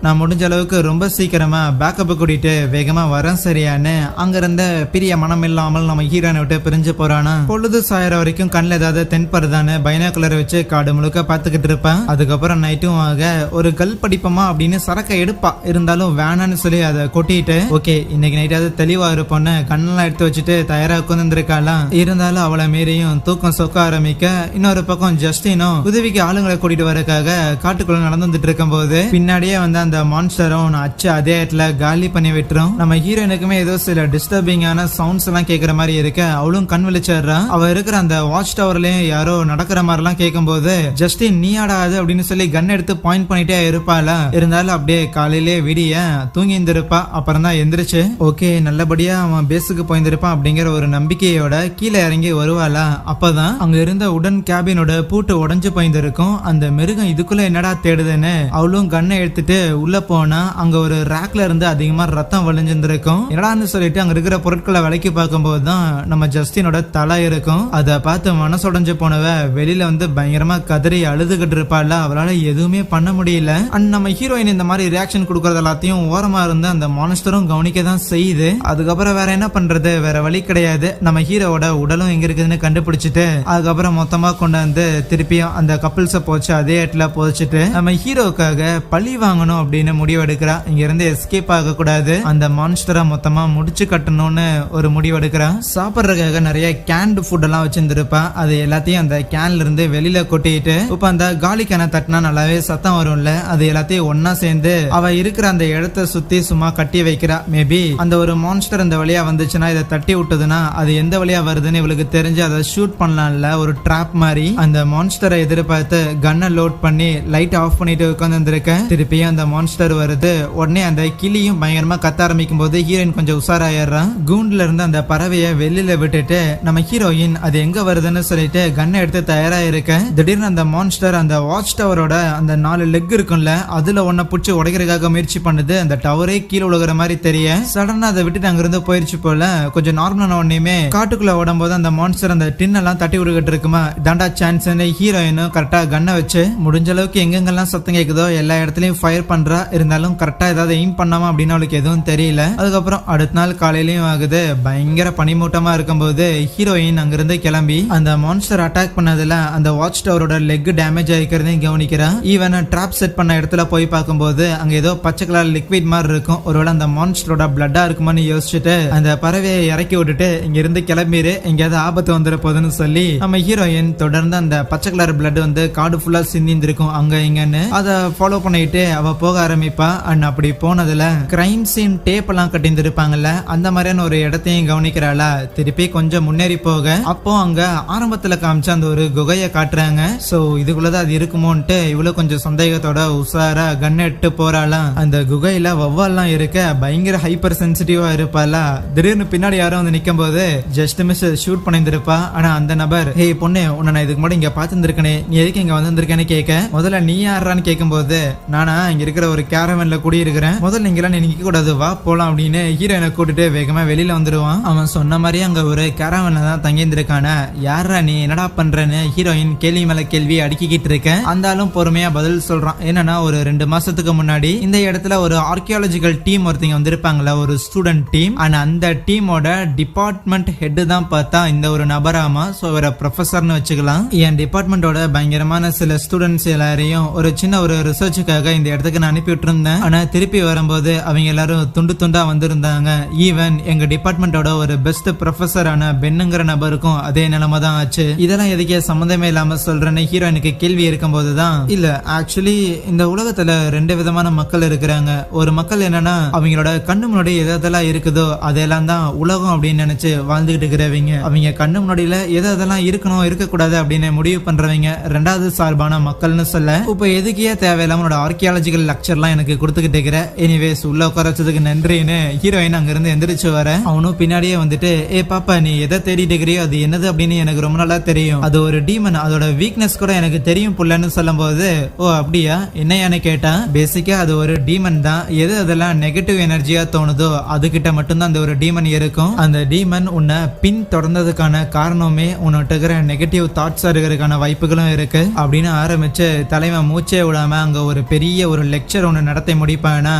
நான் முடிஞ்ச அளவுக்கு ரொம்ப சீக்கிரமா பேக்கப் கூட்டிட்டு வேகமா வரேன் சரியான்னு அங்க இருந்த பிரிய மனம் இல்லாமல் நம்ம ஹீரோனை விட்டு பிரிஞ்சு போறானா. பொழுது சாயற வரைக்கும் கண்ணில் ஏதாவது தென்படுதான்னு பைனாகுலரை வச்சு காடு முழுக்க பாத்துக்கிட்டு இருப்பேன். அதுக்கப்புறம் நைட்டும் ஆக ஒரு கல் படிப்போமா அப்படின்னு சரக்கை எடுப்பா, இருந்தாலும் வேணான்னு சொல்லி அதை கொட்டிட்டு ஓகே இன்னைக்கு நைட்டாவது தெளிவா இருப்போன்னு கண்ணெல்லாம் எடுத்து வச்சுட்டு தயாரா உட்காந்துருக்காளாம். இருந்தாலும் அவளை மீறியும் தூக்கம் சொக்க ஆரம்பிக்க இன்னொரு பக்கம் ஜஸ்டினும் உதவிக்கு ஆளுங்களை கூட்டிட்டு வரக்காக காட்டுக்குள்ள நடந்து வந்துட்டு இருக்கும் போது பின்னாடியே வந்து அந்த மான்ஸ்டரும் அச்சு அதே இடத்துல காலி பண்ணி விட்டுரும். நம்ம ஹீரோயினுக்குமே ஏதோ சில டிஸ்டர்பிங்கான சவுண்ட்ஸ் எல்லாம் கேட்கற மாதிரி இருக்க அவளும் கண் விழிச்சிடுறா. அவ இருக்கிற அந்த வாட்ச் டவர்லயும் யாரோ நடக்கிற மாதிரி எல்லாம் கேட்கும் போது ஜஸ்டின் நீ ஆடாது அப்படின்னு சொல்லி கன் எடுத்து பாயிண்ட் பண்ணிட்டே இருப்பாள. இருந்தாலும் அப்படியே காலையிலே விடிய தூங்கி இருந்திருப்பா. அப்புறம் தான் எந்திரிச்சு ஓகே நல்லபடியா அவன் பேஸுக்கு போயிருந்திருப்பான் அப்படிங்கிற ஒரு நம்பிக்கையோட கீழே இறங்கி வருவாளா. அப்பதான் அங்க இருந்த உடன் கேபினோட பூட்டு உடஞ்சு போயிருந்திருக்கும். அந்த மிருகம் இதுக்குள்ள என்னடா தேடுதுன்னு அவளும் கண்ணை எடுத்துட்டு உள்ள போனா அங்க ஒரு ரேக்ல இருந்து அதிகமா ரத்தம் வழிஞ்சிருந்திருக்கும். என்னடான்னு சொல்லிட்டு அங்க இருக்கிற பொருட்களை விலைக்கு பார்க்கும் போதுதான் நம்ம ஜஸ்டினோட தலை இருக்கும். அதை பார்த்து மனசுடைஞ்சு போனவ வெளியில வந்து பயங்கரமா கதறி அழுதுகிட்டு இருப்பாள். அவளால எதுவுமே பண்ண முடியல. அண்ட் நம்ம ஹீரோயின் இந்த மாதிரி ரியாக்ஷன் கொடுக்கறது எல்லாத்தையும் ஓரமா இருந்து அந்த மான்ஸ்டரும் கவனிக்க தான் செய்யுது. அதுக்கப்புறம் வேற என்ன பண்றது, வேற வழி கிடையாது. நம்ம ஹீரோவோட உடலும் எங்க இருக்குதுன்னு கண்டுபிடிச்சிட்டு அதுக்கப்புறம் மொத்தமா கொண்டு வந்து திருப்பியும் அந்த கப்பிள்ஸ போச்சு அதே இடத்துல போச்சுட்டு நம்ம ஹீரோக்காக பழி வாங்கணும் அப்படின்னு முடிவு எடுக்கிறா. இங்க இருந்து எஸ்கேப் ஆக கூடாது, அந்த மான்ஸ்டரை மொத்தமா முடிச்சு கட்டணும்னு ஒரு முடிவு எடுக்கிறா. சாப்பிட்றதுக்காக நிறைய கேன்டு ஃபுட் எல்லாம் வச்சிருந்திருப்பா. அது எல்லாத்தையும் அந்த கேன்ல இருந்து வெளியில கொட்டிட்டு இப்ப அந்த காலி கேனை தட்டினா நல்லாவே சத்தம் வரும்ல, அது எல்லாத்தையும் ஒன்னா சேர்ந்து அவ இருக்கிற அந்த இடத்த சுத்தி சும்மா கட்டி வைக்கிறா. மேபி அந்த ஒரு மான்ஸ்டர் அந்த வழியா வந்துச்சுன்னா இதை தட்டி விட்டதுன்னா அது எந்த வழியா வருதுன்னு இவளுக்கு தெரிஞ்சு அதை ஷூட் பண்ணலாம்ல, ஒரு ட்ராப் மாதிரி. அந்த மான்ஸ்டரை எதிர்பார்த்து கன்னை லோட் பண்ணி லைட் ஆஃப் பண்ணிட்டு உட்கார்ந்து வந்திருக்கேன். திருப்பியும் அந்த மான்ஸ்டர் வருது. உடனே அந்த கிளியும் பயங்கரமா கத்த ஆரம்பிக்கும் போது ஹீரோயின் கொஞ்சம் உஷாராயிடுறான். கூண்டுல இருந்து அந்த பறவையை வெளியில விட்டுட்டு நம்ம ஹீரோயின் அது எங்க வருதுன்னு சொல்லிட்டு கன்னை எடுத்து தயாரா இருக்க திடீர்னு அந்த மான்ஸ்டர் அந்த வாட்ச் டவரோட அந்த 4 லெக் இருக்கும்ல அதுல ஒன்ன புடிச்சு உடைக்கிறதுக்காக முயற்சி பண்ணுது. அந்த டவரே கீழே உலகிற மாதிரி தெரிய சடனா அதை விட்டுட்டு அங்க இருந்து போயிருச்சு போல. கொஞ்சம் நார்மலான உடனே காட்டுக்குள்ள ஓடும் போது அந்த மான்ஸ்டர் அந்த டின் எல்லாம் தட்டி விட்டுக்கிட்டு இருக்குமா, தாண்டா சான்ஸ் ஹீரோயினும் கரெக்டா கன்னை வச்சு முடிஞ்ச அளவுக்கு எங்கெங்கெல்லாம் சத்தம் கேக்குதோ எல்லா இடத்துலயும் ஃபயர் பண்றா. இருந்தாலும் கரெக்டா ஏதாவது எய்ம் பண்ணாம அப்படின்னு அவளுக்கு எதுவும் தெரியல. அதுக்கப்புறம் அடுத்த நாள் காலையிலயும் ஆகுது. பயங்கர பனிமூட்டமா இருக்கும்போது ஹீரோயின் அங்கிருந்து கிளம்பி அந்த மான்ஸ்டர் அட்டாக் பண்ணதுல அந்த வாட்ச் டவரோட லெக் டேமேஜ் ஆகிக்கிறதையும் கவனிக்கிறா. ஈவன் ட்ராப் செட் பண்ண இடத்துல போய் பார்க்கும்போது அங்க ஏதோ பச்சை கலர் லிக்விட் மாதிரி இருக்கும். ஒருவேளை அந்த மான்ஸ்டரோட பிளட்டா இருக்குமான்னு யோசிச்சுட்டு அந்த பறவையை இறக்கி விட்டுட்டு இங்க இருந்து கிளம்பிடு, எங்கேயாவது ஆபத்து வந்துட போதுன்னு சொல்லி நம்ம ஹீரோயின் தொடர்ந்து அந்த பச்சை கலர் பிளட் வந்து காடு ஃபுல்லா சிந்திருக்கும் அங்க இங்கன்னு அதை ஃபாலோ பண்ணிட்டு அவ போக ஆரம்பிப்பா. அண்ட் அப்படி போனதுல கிரைம் சீன் டேப் எல்லாம் கட்டியிருப்பாங்கல்ல அந்த மாதிரியான ஒரு இடத்தையும் கவனிக்கிறாளா. திருப்பி கொஞ்சம் முன்னேறி போக அப்போ அங்க ஆரம்பத்துல காமிச்ச அந்த ஒரு குகையை காட்டுறாங்க. சோ இதுக்குள்ளதான் அது இருக்குமோன்ட்டு இவ்வளவு கொஞ்சம் சந்தேகத்தோட உஷாரா கன் எடுத்து போறாளாம். அந்த குகையில வவ்வால்லாம் இருக்க பயங்கர ஹைப்பர் சென்சிட்டிவா இருப்பாளா. திடீர்னு பின்னாடி யாரும் வந்து நிக்கும் போது ஜஸ்ட் மிஸ் ஷூட் பண்ணிருப்பா. ஆனா அந்த நபர் ஹே பொண்ணு உன்னை நான் இதுக்கு முன்னாடி இங்க பாத்துருக்கேனே, நீ எதுக்கு இங்க வந்திருக்கேன்னு கேட்க முதல்ல நீ யாரான்னு கேட்கும் போது நானா இங்க இருக்கிற ஒரு கேரவன்ல குடியிருக்கிறேன், முதல்ல நீங்க எல்லாம் நிக்க கூடாது வா போலாம் அப்படின்னு ஹீரோயினை கூட்டிட்டு வேகமா வெளியில வந்துருவான். அவன் சொன்ன மாதிரி அங்க ஒரு கேரவன்ல தான் தங்கியிருந்திருக்கான. யாரா நீ என்னடா பண்றேன்னு ஹீரோயின் கேள்வி மேல கேள்வி அடுக்கிக்கிட்டு இருக்க. அந்த ஆளும் பொறுமையா பதில் சொல்றான். என்னன்னா ஒரு 2 மாசத்துக்கு முன்னாடி இந்த இடத்துல ஒரு ஆர்கியாலஜிக்கல் டீம் ஒருத்தங்க வந்திருப்பாங்களா, ஒரு ஸ்டூடெண்ட் டீம். ஆனா அந்த டீமோட டிபார்ட்மெண்ட் ஹெட் தான் பார்த்தா இந்த ஒரு நபராமா. சோ ஒரு ப்ரொஃபஸர்னு வச்சுக்கலாம். என் டிபார்ட்மெண்டோட பயங்கரமான சில ஸ்டூடெண்ட்ஸ் எல்லாரையும் ஒரு சின்ன ஒரு ரிசர்ச்சுக்காக இந்த இடத்துக்கு நான் அனுப்பி விட்டுருந்தேன். ஆனா திருப்பி வரும்போது அவங்க எல்லாரும் துண்டு துண்டா வந்திருந்தாங்க. ஈவன் எங்க டிபார்ட்மெண்டோட ஒரு பெஸ்ட் ப்ரொஃபஸரான பென்னுங்கிற நபருக்கும் அதே நிலைமை தான் ஆச்சு. இதெல்லாம் எதுக்கே சம்மந்தமே இல்லாம சொல்றேன்னு ஹீரோயினுக்கு கேள்வி இருக்கும் போதுதான் இல்ல ஆக்சுவலி இந்த உலகத்துல 2 விதமான மக்கள் இருக்கிறாங்க. ஒரு மக்கள் என்னன்னா அவங்களோட கண்ணு முன்னாடி எதெல்லாம் இருக்குதோ அதெல்லாம் தான் உலகம் அப்படின்னு நினைச்சு வாழ்ந்துகிட்டு இருக்கிறவங்க. அவங்க கண்ணு முன்னாடியில எதெல்லாம் இருக்கணும் இருக்கக்கூடாது அப்படின்னு முடிவு பண்றவங்க 2வது சார்பான மக்கள்னு சொல்ல. இப்ப எதுக்கே தேவையில்லாம உன்னோட ஆர்கியாலஜிக்கல் லெக்சர்லாம் எனக்கு கொடுத்துக்கிட்டு இருக்கிற. எனிவேஸ் உள்ள உட்கார வச்சதுக்கு நன்றின்னு ஹீரோயின் அங்க இருந்து எந்திரிச்சு வர அவனும் பின்னாடியே வந்துட்டு ஏ பாப்பா நீ எதை தேடிட்டு இருக்கிறியோ அது என்னது அப்படின்னு எனக்கு ரொம்ப நல்லா தெரியும், அது ஒரு டீமன், அதோட வீக்னஸ் கூட எனக்கு தெரியும் புள்ளன்னு சொல்லும் போது ஓ அப்படியா என்னையான்னு கேட்டா பேசிக்கா அது ஒரு டீமன் தான். எது அதெல்லாம் நெகட்டிவ் எனர்ஜியா தோணுதோ அதுகிட்ட மட்டும்தான் அந்த ஒரு டீமன் இருக்கும். அந்த டீமன் உன்னை பின் தொடர்ந்ததுக்கான காரணமே உன்னோட இருக்கிற நெகட்டிவ் தாட்ஸா இருக்கிறதுக்கான வாய்ப்புகளும் இருக்கு அப்படின்னு ஆரம்பிச்சு தலைவன் மூச்சே விடாம அங்க ஒரு பெரிய ஒரு லெக்சர் லெக்சர் ஒன்று நடத்தி முடிப்பானா.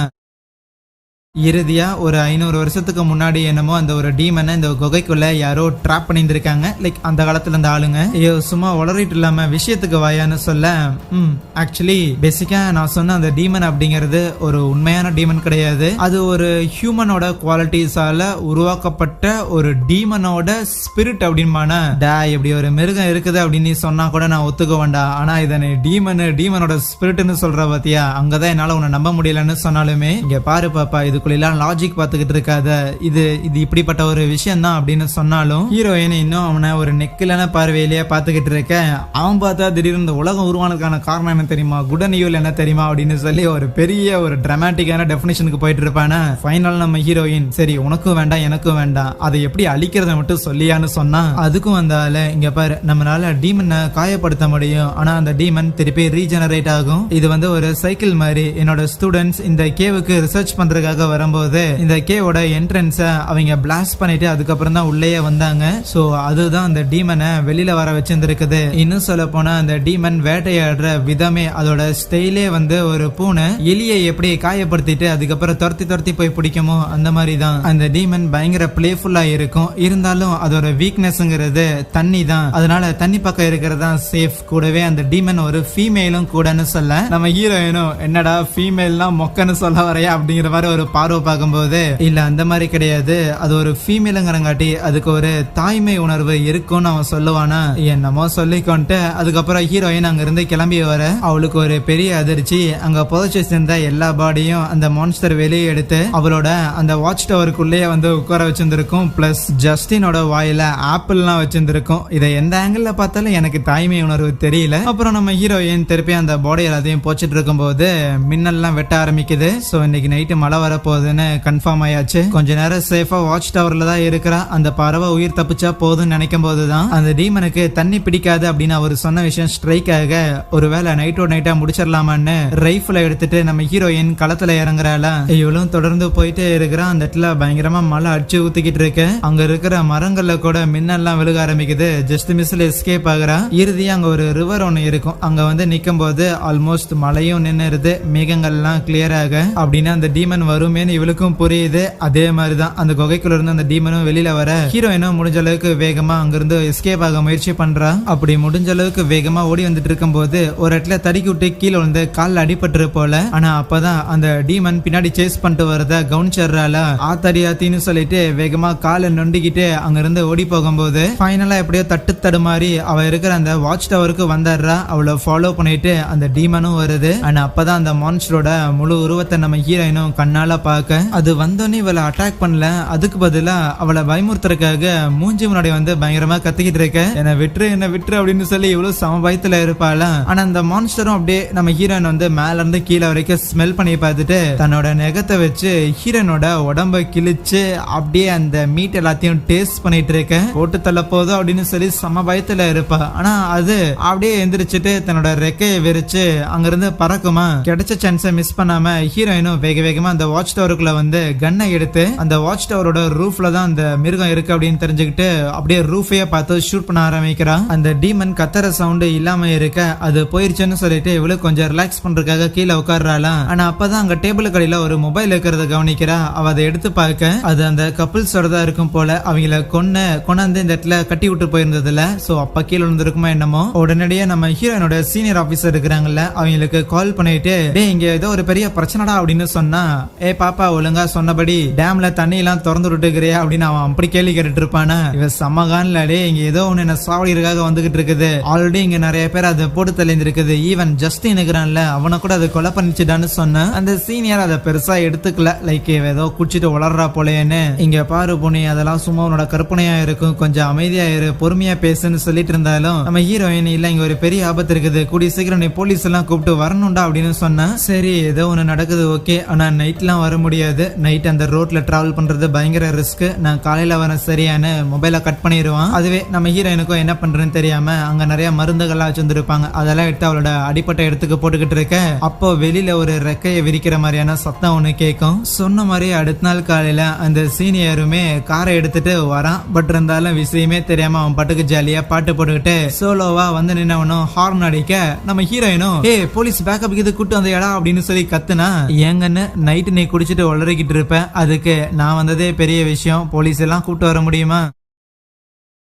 இறுதியா ஒரு 500 வருஷத்துக்கு முன்னாடி என்னமோ அந்த ஒரு டீமனை இந்த குகைக்குள்ள யாரோ ட்ராப் பண்ணியிருந்திருக்காங்க. லைக் அந்த காலத்துல இருந்த ஆளுங்க. ஐயோ சும்மா உளறிட்டு இல்லாம விஷயத்துக்கு வாயான்னு சொல்ல, ஆக்சுவலி பேசிக்கா நான் சொன்ன அந்த டீமன் அப்படிங்கிறது ஒரு உண்மையான டீமன் கிடையாது. அது ஒரு ஹியூமனோட குவாலிட்டிஸால உருவாக்கப்பட்ட ஒரு டீமனோட ஸ்பிரிட் அப்படின்மான. இப்படி ஒரு மிருகம் இருக்குது அப்படின்னு நீ சொன்னா கூட நான் ஒத்துக்க வேண்டாம். ஆனா இதனை டீமனோட ஸ்பிரிட்னு சொல்ற பாத்தியா, அங்கதான் என்னால உன்னை நம்ப முடியலன்னு சொன்னாலுமே இங்க பாரு பாப்பா, இது லாஜிக் பார்த்துக்கிட்டு இருக்காத, இது இப்படிப்பட்ட ஒரு விஷயம் தான் அப்படின்னு சொன்னாலும் ஹீரோயின் இன்னும் அவனை ஒரு நெக்கிலான பார்வையிலேயே பார்த்துக்கிட்டு இருக்க. அவன் பார்த்தா திடீர்னு இந்த உலகம் உருவானதுக்கான காரணம் என்ன தெரியுமா, குட் அண்ட் ஈவில் என்ன தெரியுமா அப்படின்னு சொல்லி ஒரு பெரிய ஒரு டிராமாட்டிக்கான டெஃபினிஷனுக்கு போயிட்டு இருப்பான. ஃபைனல் நம்ம ஹீரோயின் சரி உனக்கும் வேண்டாம் எனக்கும் வேண்டாம், அதை எப்படி அழிக்கிறத மட்டும் சொல்லியான்னு சொன்னா அதுக்கும் வந்தால இங்க பாரு, நம்மளால டீமனை காயப்படுத்த முடியும், ஆனா அந்த டீமன் திருப்பி ரீஜெனரேட் ஆகும். இது வந்து ஒரு சைக்கிள் மாதிரி. என்னோட ஸ்டூடெண்ட்ஸ் இந்த கேவுக்கு ரிசர்ச் பண்றதுக்காக வரும்போது இந்த கேவோட என்ட்ரன்ஸ அவங்க பிளாஸ்ட் பண்ணிட்டு அதுக்கப்புறம் தான் உள்ளேயே வந்தாங்க. சோ அதுதான் அந்த டீமனை வெளியில வர வச்சிருந்திருக்குது. இன்னும் சொல்ல போனா அந்த டீமன் வேட்டையாடுற விதமே, அதோட ஸ்டைலே வந்து ஒரு பூனை எலியை எப்படி காயப்படுத்திட்டு அதுக்கப்புறம் துரத்தி போய் பிடிக்குமோ அந்த மாதிரி தான் அந்த டீமன் பயங்கர பிளேஃபுல்லா இருக்கும். இருந்தாலும் அதோட வீக்னஸ்ங்கிறது தண்ணி தான். அதனால தண்ணி பக்கம் இருக்கிறதா சேஃப். கூடவே அந்த டீமன் ஒரு ஃபீமேலும் கூடன்னு சொல்ல, நம்ம ஹீரோயினும் என்னடா ஃபீமேல்னா மொக்கன்னு சொல்ல வரையா அப்படிங்கிற மாதிரி ஒரு பார்வை பார்க்கும்போது இல்ல அந்த மாதிரி கிடையாது, அது ஒரு ஃபீமேலுங்கிறங்காட்டி அதுக்கு ஒரு தாய்மை உணர்வு இருக்கும்னு அவன் சொல்லுவானா. என்னமோ சொல்லிக்கொண்டு அதுக்கப்புறம் ஹீரோயின் அங்க இருந்து கிளம்பி வர அவளுக்கு ஒரு பெரிய அதிர்ச்சி. அங்க புதைச்சு சேர்ந்த எல்லா பாடியும் அந்த மான்ஸ்டர் வெளியே எடுத்து அவளோட அந்த வாட்ச் டவருக்குள்ளேயே வந்து உட்கார வச்சிருந்திருக்கும். பிளஸ் ஜஸ்டினோட வாயில ஆப்பிள்லாம் வச்சிருந்திருக்கும். இதை எந்த ஆங்கிள் பார்த்தாலும் எனக்கு தாய்மை உணர்வு தெரியல. அப்புறம் நம்ம ஹீரோயின் திருப்பி அந்த பாடி எல்லாத்தையும் போச்சிட்டு இருக்கும் போது மின்னல்லாம் வெட்ட ஆரம்பிக்குது. சோ இன்னைக்கு நைட்டு மழை வரப்போகுதுன்னு கன்ஃபார்ம் ஆயாச்சு. கொஞ்ச நேரம் சேஃபா வாட்ச் டவர்ல தான் இருக்கிறா. அந்த பறவை உயிர் தப்பிச்சா போதுன்னு நினைக்கும் போதுதான் அந்த டீமனுக்கு தண்ணி பிடிக்காது அப்படின்னு அவர் சொன்ன விஷயம் ஸ்ட்ரைக் ஆக, ஒருவேளை நைட்டோட நைட்டா முடிச்சிடலாமான்னு ரைஃபிளை எடுத்துட்டு நம்ம ஹீரோயின் களத்துல இறங்குறாளா. இவளும் தொடர்ந்து போயிட்டே இருக்கிறான். அந்த இடத்துல பயங்கரமா மழை அடிச்சு ஊத்திக்கிட்டு இருக்கு. அங்க இருக்கிற மரங்கள்ல கூட மின்னல்லாம் விழுக ஆரம்பிக்குது. ஜஸ்ட் மிஸ்ல எஸ்கேப் ஆகுறா. இறுதியா அங்க ஒரு ரிவர் ஒன்னு இருக்கும். அங்க வந்து நிக்கும் போது ஆல்மோஸ்ட் மழையும் நின்னுருது, மேகங்கள்லாம் கிளியர் ஆக. அப்படின்னு அந்த டீமன் வருமேன்னு இவளுக்கும் புரியுது. அதே மாதிரிதான் அந்த குகைக்குள்ள இருந்து அந்த டீமனும் வெளியில வர ஹீரோயினும் முடிஞ்ச அளவுக்கு வேகமா அங்கிருந்து எஸ்கேப் ஆக முயற்சி பண்றா. அப்படி முடிஞ்ச அளவுக்கு வேகமா ஓடி வந்துட்டு இருக்கும் போது ஒரு இடத்துல தடுக்கி விட்டு கீழே வந்து கால்ல அடிபட்டு போல. ஆனா அப்பதான் அந்த டீமன் பின்னாடி சேஸ் பண்ணிட்டு வரத கவனிச்சர்றால. ஆத்தடியாத்தின்னு சொல்லிட்டு வேகமா காலை நொண்டிக்கிட்டு அங்க இருந்து ஓடி போகும்போது ஃபைனலா எப்படியோ தடுமாறி அவ இருக்கிற அந்த வாட்ச் டவருக்கு வந்தாடுறா. அவளை ஃபாலோ பண்ணிட்டு அந்த டீமனும் வருது. ஆனா அப்பதான் அந்த மான்ஸ்டரோட முழு உருவத்தை நம்ம ஹீரோயினும் கண்ணால பார்க்க, அது வந்தோடனே இவளை அட்டாக் பண்ணல, அதுக்கு பதிலா அவளை பயமுறுத்துறதுக்காக மூஞ்சி முன்னாடி வந்து பயங்கரமா கத்திக்கிட்டு இருக்க, என்ன விட்டுரு அப்படின்னு சொல்லி இவ்வளவு சம பயத்துல இருப்பாளா. ஆனா அந்த மான்ஸ்டரும் அப்படியே நம்ம ஹீரோயின் வந்து மேல இருந்து கீழே வரைக்கும் ஸ்மெல் பண்ணி பார்த்துட்டு தன்னோட நெகத்தை வச்சு ஹீரோனோட உடம்ப கிழிச்சு அப்படியே அந்த மீட் எல்லாத்தையும் டேஸ்ட் பண்ணிட்டு இருக்க, போட்டு தள்ள போதும் அப்படின்னு சொல்லி சம பயத்துல இருப்பா. ஆனா அது அப்படியே எந்திரிச்சிட்டு தன்னோட ரெக்கையை விரிச்சு அங்கிருந்து பறக்குமா. கிடைச்ச சான்ஸை மிஸ் பண்ணாம ஹீரோயினும் வேகமா அந்த வாட்ச் டவருக்குள்ள வந்து கன்னை எடுத்து அந்த வாட்ச் டவரோட ரூஃப்ல தான் அந்த மிருகம் இருக்கு அப்படின்னு தெரிஞ்சுக்கிட்டு அப்படியே ரூஃபையே பார்த்து ஷூட் பண்ண ஆரம்பிக்கிறான். அந்த டீமன் கத்தற சவுண்ட் இல்லாம இருக்க அது போயிருச்சுன்னு சொல்லிட்டு இவளுக்கு கொஞ்சம் ரிலாக்ஸ் பண்றதுக்காக கீழே உட்கார்றாளாம். ஆனா அப்பதான் அங்க டேபிள் கடையில ஒரு மொபைல் இருக்கிறத கவனிக்கிறா. அவ அதை எடுத்து பார்க்க அது அந்த கப்பிள்ஸோட தான் இருக்கும் போல. அவங்கள கொண்டாந்து இந்த இடத்துல கட்டி விட்டு போயிருந்ததுல சோ அப்ப கீழே விழுந்திருக்குமா என்னமோ. உடனடியே நம்ம ஹீரோயினோட சீனியர் ஆபீசர் இருக்கிறாங்கல்ல அவங்களுக்கு கால் பண்ணிட்டு டேய் இங்க ஏதோ ஒரு பெரிய பிரச்சனைடா அப்படின்னு சொன்னா, ஏ பாப்பா ஒழுங்கா சொன்னபடி டேம்ல தண்ணி எல்லாம் திறந்து விட்டுக்கிறியா அப்படின்னு அவன் அப்படி கேள்வி கேட்டுட்டு இருப்பானா. இவ சமகான்ல டே இங்க ஏதோ ஒண்ணு என்ன சாவடிக்காக வந்துகிட்டு இருக்குது, ஆல்ரெடி இங்க நிறைய பேர் அதை போட்டு தெளிந்திருக்குது, ஈவன் ஜஸ்டின் இருக்கிறான்ல அவனை கூட அதை கொலை பண்ணிச்சுடான்னு சொன்ன அந்த சீனியர் அதை பெருசா எடுத்துக்கல. லைக் ஏதோ குடிச்சிட்டு வளர்றா போலேன்னு. இங்க பாரு பொண்ணு அதெல்லாம் சும்மா உன்னோட கற்பனையா இருக்கும், கொஞ்சம் அமைதியா இரு, பொறுமையா பேசுன்னு சொல்லிட்டு இருந்தாலும் நம்ம ஹீரோயின் இல்ல இங்க ஒரு பெரிய ஆபத்து இருக்குது, கூடிய சீக்கிரம் நீ போலீஸ் எல்லாம் கூப்பிட்டு வரணும்டா அப்படின்னு சொன்னா. சரி ஏதோ ஒண்ணு நடக்குது ஓகே, ஆனா நைட்லாம் வர வர முடியாது, நைட் அந்த ரோட்ல டிராவல் பண்றது பயங்கர ரிஸ்க், நான் காலையில வர சரியான மொபைலை கட் பண்ணிடுவான். அதுவே நம்ம ஹீரோயினுக்கும் என்ன பண்றதுன்னு தெரியாம அங்க நிறைய மருந்துகள்லாம் வச்சிருந்திருப்பாங்க, அதெல்லாம் எடுத்து அவளோட அடிப்பட்ட இடத்துக்கு போட்டுக்கிட்டு இருக்க அப்போ வெளியில ஒரு ரெக்கையை விரிக்கிற மாதிரியான சத்தம் ஒண்ணு கேட்கும். சொன்ன மாதிரி அடுத்த நாள் காலையில அந்த சீனியருமே காரை எடுத்துட்டு வரான். பட் இருந்தாலும் விஷயமே தெரியாம அவன் பாட்டுக்கு ஜாலியா பாட்டு போட்டுக்கிட்டு சோலோவா வந்து நின்னவனும் ஹார்ன் அடிக்க நம்ம ஹீரோயினும் போலீஸ் பேக்கப் இது கூட்டு வந்த இடம் அப்படின்னு சொல்லி கத்துனா, ஏங்கன்னு நைட்டு நீ குடிச்சிட்டு உளறிக்கிட்டு இருப்ப, அதுக்கு நான் வந்ததே பெரிய விஷயம், போலீஸ் எல்லாம் கூட்டு வர முடியுமா?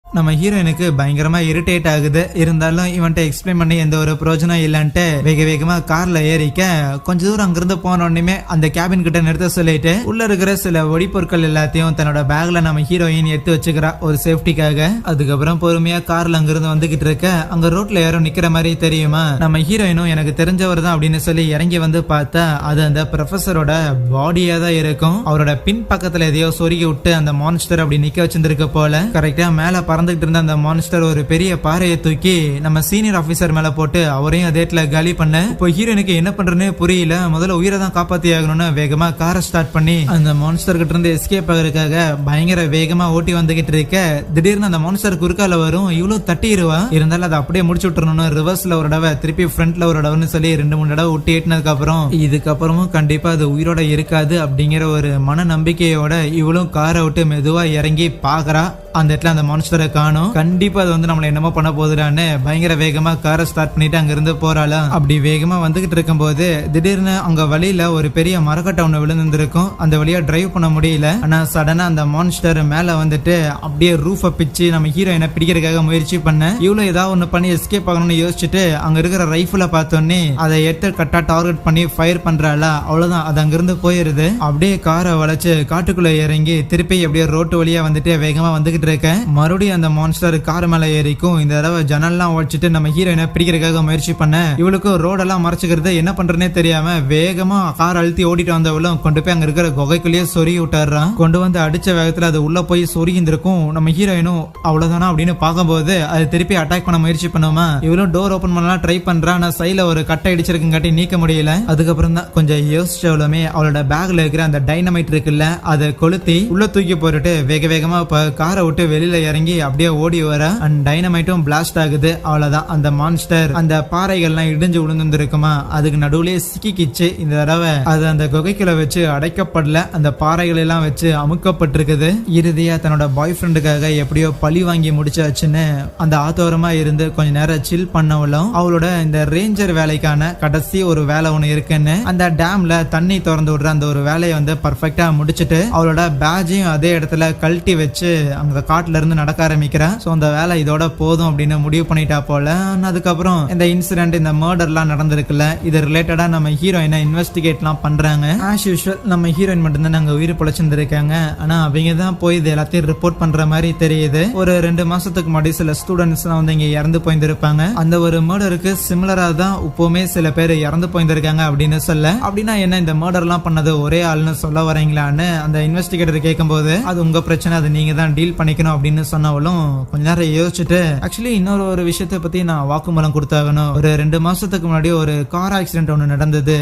நம்ம ஹீரோயினுக்கு பயங்கரமா இரிட்டேட் ஆகுது. இருந்தாலும் இவன்ட்ட எக்ஸ்பிளைன் பண்ணி எந்த ஒரு பிரயோஜனம் இல்லன்ட்டு வேக வேகமா கார்ல ஏறிக்க கொஞ்ச தூரம் அங்கிருந்து போன உடனே அந்த கேபின் கிட்ட நிறுத்த சொல்லிட்டு உள்ள இருக்கிற சில வெடிப்பொருட்கள் எல்லாத்தையும் தன்னோட பேக்ல நம்ம ஹீரோயின் எடுத்து வச்சுக்கிறா ஒரு சேஃப்டிக்காக. அதுக்கப்புறம் பொறுமையா கார்ல அங்கிருந்து வந்துகிட்டு இருக்க அங்க ரோட்ல யாரும் நிக்கிற மாதிரி தெரியுமா, நம்ம ஹீரோயினும் எனக்கு தெரிஞ்சவர் தான் அப்படின்னு சொல்லி இறங்கி வந்து பார்த்தா அது அந்த ப்ரொஃபஸரோட பாடியா தான் இருக்கும். அவரோட பின் பக்கத்துல எதையோ சொருகி விட்டு அந்த மான்ஸ்டர் அப்படி நிக்க வச்சிருந்திருக்க போல. கரெக்டா மேல பறந்துகிட்டு இருந்த அந்த மான்ஸ்டர் ஒரு பெரிய பாறையை தூக்கி நம்ம சீனியர் ஆபீசர் மேல போட்டு அவரையும் அதேட்ல காலி பண்ண. இப்போ ஹீரோனுக்கு என்ன பண்றதுன்னு புரியல. முதல்ல உயிரை தான் காப்பாத்தி ஆகணும்னு வேகமா காரை ஸ்டார்ட் பண்ணி அந்த மான்ஸ்டர் கிட்ட இருந்து எஸ்கேப் ஆகிறதுக்காக பயங்கர வேகமா ஓட்டி வந்துகிட்டு இருக்க திடீர்னு அந்த மான்ஸ்டர் குறுக்கால வரும். இவ்வளவு தட்டிடுவா, இருந்தாலும் அதை அப்படியே முடிச்சு விட்டுறணும்னு ரிவர்ஸ்ல ஒரு தடவை திருப்பி ஃப்ரண்ட்ல ஒரு தடவைன்னு சொல்லி 2-3 தடவை விட்டு ஏட்டினதுக்கு அப்புறம் இதுக்கப்புறமும் கண்டிப்பா அது உயிரோட இருக்காது அப்படிங்கிற ஒரு மன நம்பிக்கையோட இவளும் காரை விட்டு மெதுவா இறங்கி பாக்குறா. அந்த இடத்துல அந்த மான்ஸ்டரை காணும். கண்டிப்பா அது வந்து நம்மள என்னமோ பண்ண போகுதுடான்னு பயங்கர வேகமா காரை ஸ்டார்ட் பண்ணிட்டு அங்க இருந்து போறாளா. அப்படி வேகமா வந்துகிட்டு இருக்கும் போது திடீர்னு அங்க வழியில ஒரு பெரிய மரக்கட்டை ஒண்ணு விழுந்திருக்கும். அந்த வழியா டிரைவ் பண்ண முடியல. ஆனா சடனா அந்த மான்ஸ்டர் மேல வந்துட்டு அப்படியே ரூஃப பிச்சு நம்ம ஹீரோயினை பிடிக்கிறதுக்காக முயற்சி பண்ண இவ்வளவு ஏதாவது ஒண்ணு பண்ணி எஸ்கேப் ஆகணும்னு யோசிச்சுட்டு அங்க இருக்கிற ரைஃபிளை பார்த்தோன்னே அதை எடுத்து கட்டா டார்கெட் பண்ணி ஃபயர் பண்றாளா. அவ்வளவுதான், அது அங்கிருந்து போயிருது. அப்படியே காரை வளைச்சு காட்டுக்குள்ள இறங்கி திருப்பி அப்படியே ரோட்டு வழியா வந்துட்டு வேகமா வந்துகிட்டு இருக்க மறுபடியும் அந்த மான்ஸ்டர் கார் மேல ஏறிக்கும். இந்த தடவை ஜன்னல்லாம் உடைச்சிட்டு நம்ம ஹீரோயினை பிடிக்கிறதுக்காக முயற்சி பண்ண இவளுக்கு ரோடெல்லாம் மறைச்சுக்கிறது என்ன பண்றதுனே தெரியாம வேகமா கார் அழுத்தி ஓடிட்டு வந்தவளும் கொண்டு போய் அங்க இருக்கிற குகைக்குள்ளேயே சொருகி விட்டுறான். கொண்டு வந்து அடிச்ச வேகத்துல அது உள்ள போய் சொருகிந்திருக்கும். நம்ம ஹீரோயினும் அவ்வளவுதானா அப்படின்னு பார்க்கும்போது அது திருப்பி அட்டாக் பண்ண முயற்சி பண்ணுமா. இவளும் டோர் ஓபன் பண்ணலாம் ட்ரை பண்றா. ஆனா சைல ஒரு கட்டை அடிச்சிருக்குங்காட்டி நீக்க முடியல. அதுக்கப்புறம் தான் கொஞ்சம் யோசிச்சவளுமே அவளோட பேக்ல இருக்கிற அந்த டைனமைட் இருக்குல்ல அதை கொளுத்தி உள்ள தூக்கி போட்டுட்டு வேக வேகமா காரை விட்டு வெளியில இறங்கி அப்படியே ஓடி வர அண்ட் டைனமைட்டும் பிளாஸ்ட் ஆகுது. அவ்வளவுதான், அந்த மான்ஸ்டர் அந்த பாறைகள்லாம் இடிஞ்சு விழுந்துருக்குமா அதுக்கு நடுவுலயே சிக்கிக்கிச்சு. இந்த தடவை அது அந்த குகைக்குள்ள வச்சு அடைக்கப்படல, அந்த பாறைகள் எல்லாம் வச்சு அமுக்கப்பட்டிருக்குது. இறுதியா தன்னோட பாய் ஃப்ரெண்டுக்காக எப்படியோ பழி வாங்கி முடிச்சாச்சுன்னு அந்த ஆத்தோரமா இருந்து கொஞ்ச நேரம் சில் பண்ணவளும் அவளோட இந்த ரேஞ்சர் வேலைக்கான கடைசி ஒரு வேலை ஒண்ணு இருக்குன்னு அந்த டேம்ல தண்ணி திறந்து விடுற அந்த ஒரு வேலையை வந்து பர்ஃபெக்டா முடிச்சுட்டு அவளோட பேஜையும் அதே இடத்துல கழட்டி வச்சு அங்க காட்டுல இருந்து நடக்க ஆரம்பிக்கிறா. சோ அந்த வேலை இதோட போதும் அப்படின்னு முடிவு பண்ணிட்டா போல. அதுக்கப்புறம் இந்த இன்சிடென்ட் இந்த மர்டர்லாம் நடந்திருக்குல்ல, இது ரிலேட்டடா நம்ம ஹீரோயினை இன்வெஸ்டிகேட்லாம் பண்றாங்க. ஆஸ் யூஷுவல் நம்ம ஹீரோயின் மட்டும்தான் நாங்க உயிர் பிழைச்சிருந்திருக்காங்க. ஆனா அவங்க தான் போய் இது எல்லாத்தையும் ரிப்போர்ட் பண்ற மாதிரி தெரியுது. ஒரு 2 மாசத்துக்கு முன்னாடி சில ஸ்டூடெண்ட்ஸ் எல்லாம் வந்து இங்க இறந்து போயிருந்திருப்பாங்க. அந்த ஒரு மர்டருக்கு சிமிலரா தான் இப்பவுமே சில பேர் இறந்து போயிருந்திருக்காங்க அப்படின்னு சொல்ல. அப்படின்னா என்ன, இந்த மர்டர்லாம் பண்ணது ஒரே ஆள்னு சொல்ல வரீங்களான்னு அந்த இன்வெஸ்டிகேட்டர் கேட்கும்போது அது உங்க பிரச்சனை, அது நீங்க தான் டீல் பண்ணிக்கணும் அப்படின்னு சொன்னவளும் கொஞ்ச நேரம் யோசிச்சுட்டு ஆக்சுவலி இன்னொரு விஷயத்தை பத்தி நான் வாக்குமூலம் கொடுத்தாகணும். ஒரு 2 மாசத்துக்கு முன்னாடி ஒரு கார் ஆக்சிடென்ட் ஒண்ணு நடந்தது.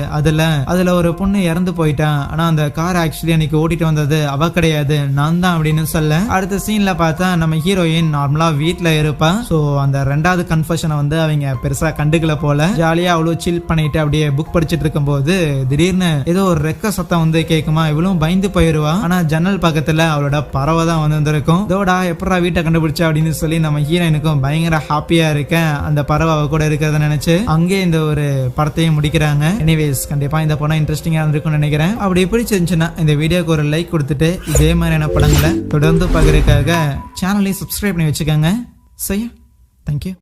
அதுல ஒரு பொண்ணு இறந்து போயிட்டான். ஆனா அந்த கார் ஆக்சுவலி அன்னைக்கு ஓட்டிட்டு வந்தது அவ கிடையாது, நான் தான் அப்படின்னு சொல்ல. அடுத்த சீன்ல பார்த்தா நம்ம ஹீரோயின் நார்மலா வீட்டுல இருப்பா. சோ அந்த 2வது கன்ஃபெஷனை வந்து அவங்க பெருசா கண்டுக்கல போல. ஜாலியா அவ்வளவு சில் பண்ணிட்டு அப்படியே புக் படிச்சுட்டு இருக்கும் போது திடீர்னு ஏதோ ஒரு ரெக்க சத்தம் வந்து கேக்குமா. இவளும் பயந்து போயிருவா. ஆனா ஜன்னல் பக்கத்துல அவளோட பறவை தான் வந்திருக்கும். இதோட எப்படா வீட்டை கண்டுபிடிச்சா அப்படின்னு சொல்லி நம்ம ஹீரோயினுக்கும் பயங்கர ஹாப்பியா இருக்கேன் அந்த பறவை அவ கூட இருக்கிறத நினைச்சு. அங்கே இந்த ஒரு படத்தையும் முடிக்கிறாங்க. எனிவேஸ் கண்டிப்பா இந்த படம் இன்ட்ரெஸ்டிங்கா இருக்கும்னு நினைக்கிறேன். அப்படி பிடிச்சிருந்துச்சுன்னா இந்த வீடியோக்கு ஒரு லைக் கொடுத்துட்டு இதே மாதிரியான படங்களை தொடர்ந்து பார்க்கறதுக்காக சேனலையும் சப்ஸ்கிரைப் பண்ணி வச்சுக்கோங்க. சரியா, தேங்க்யூ.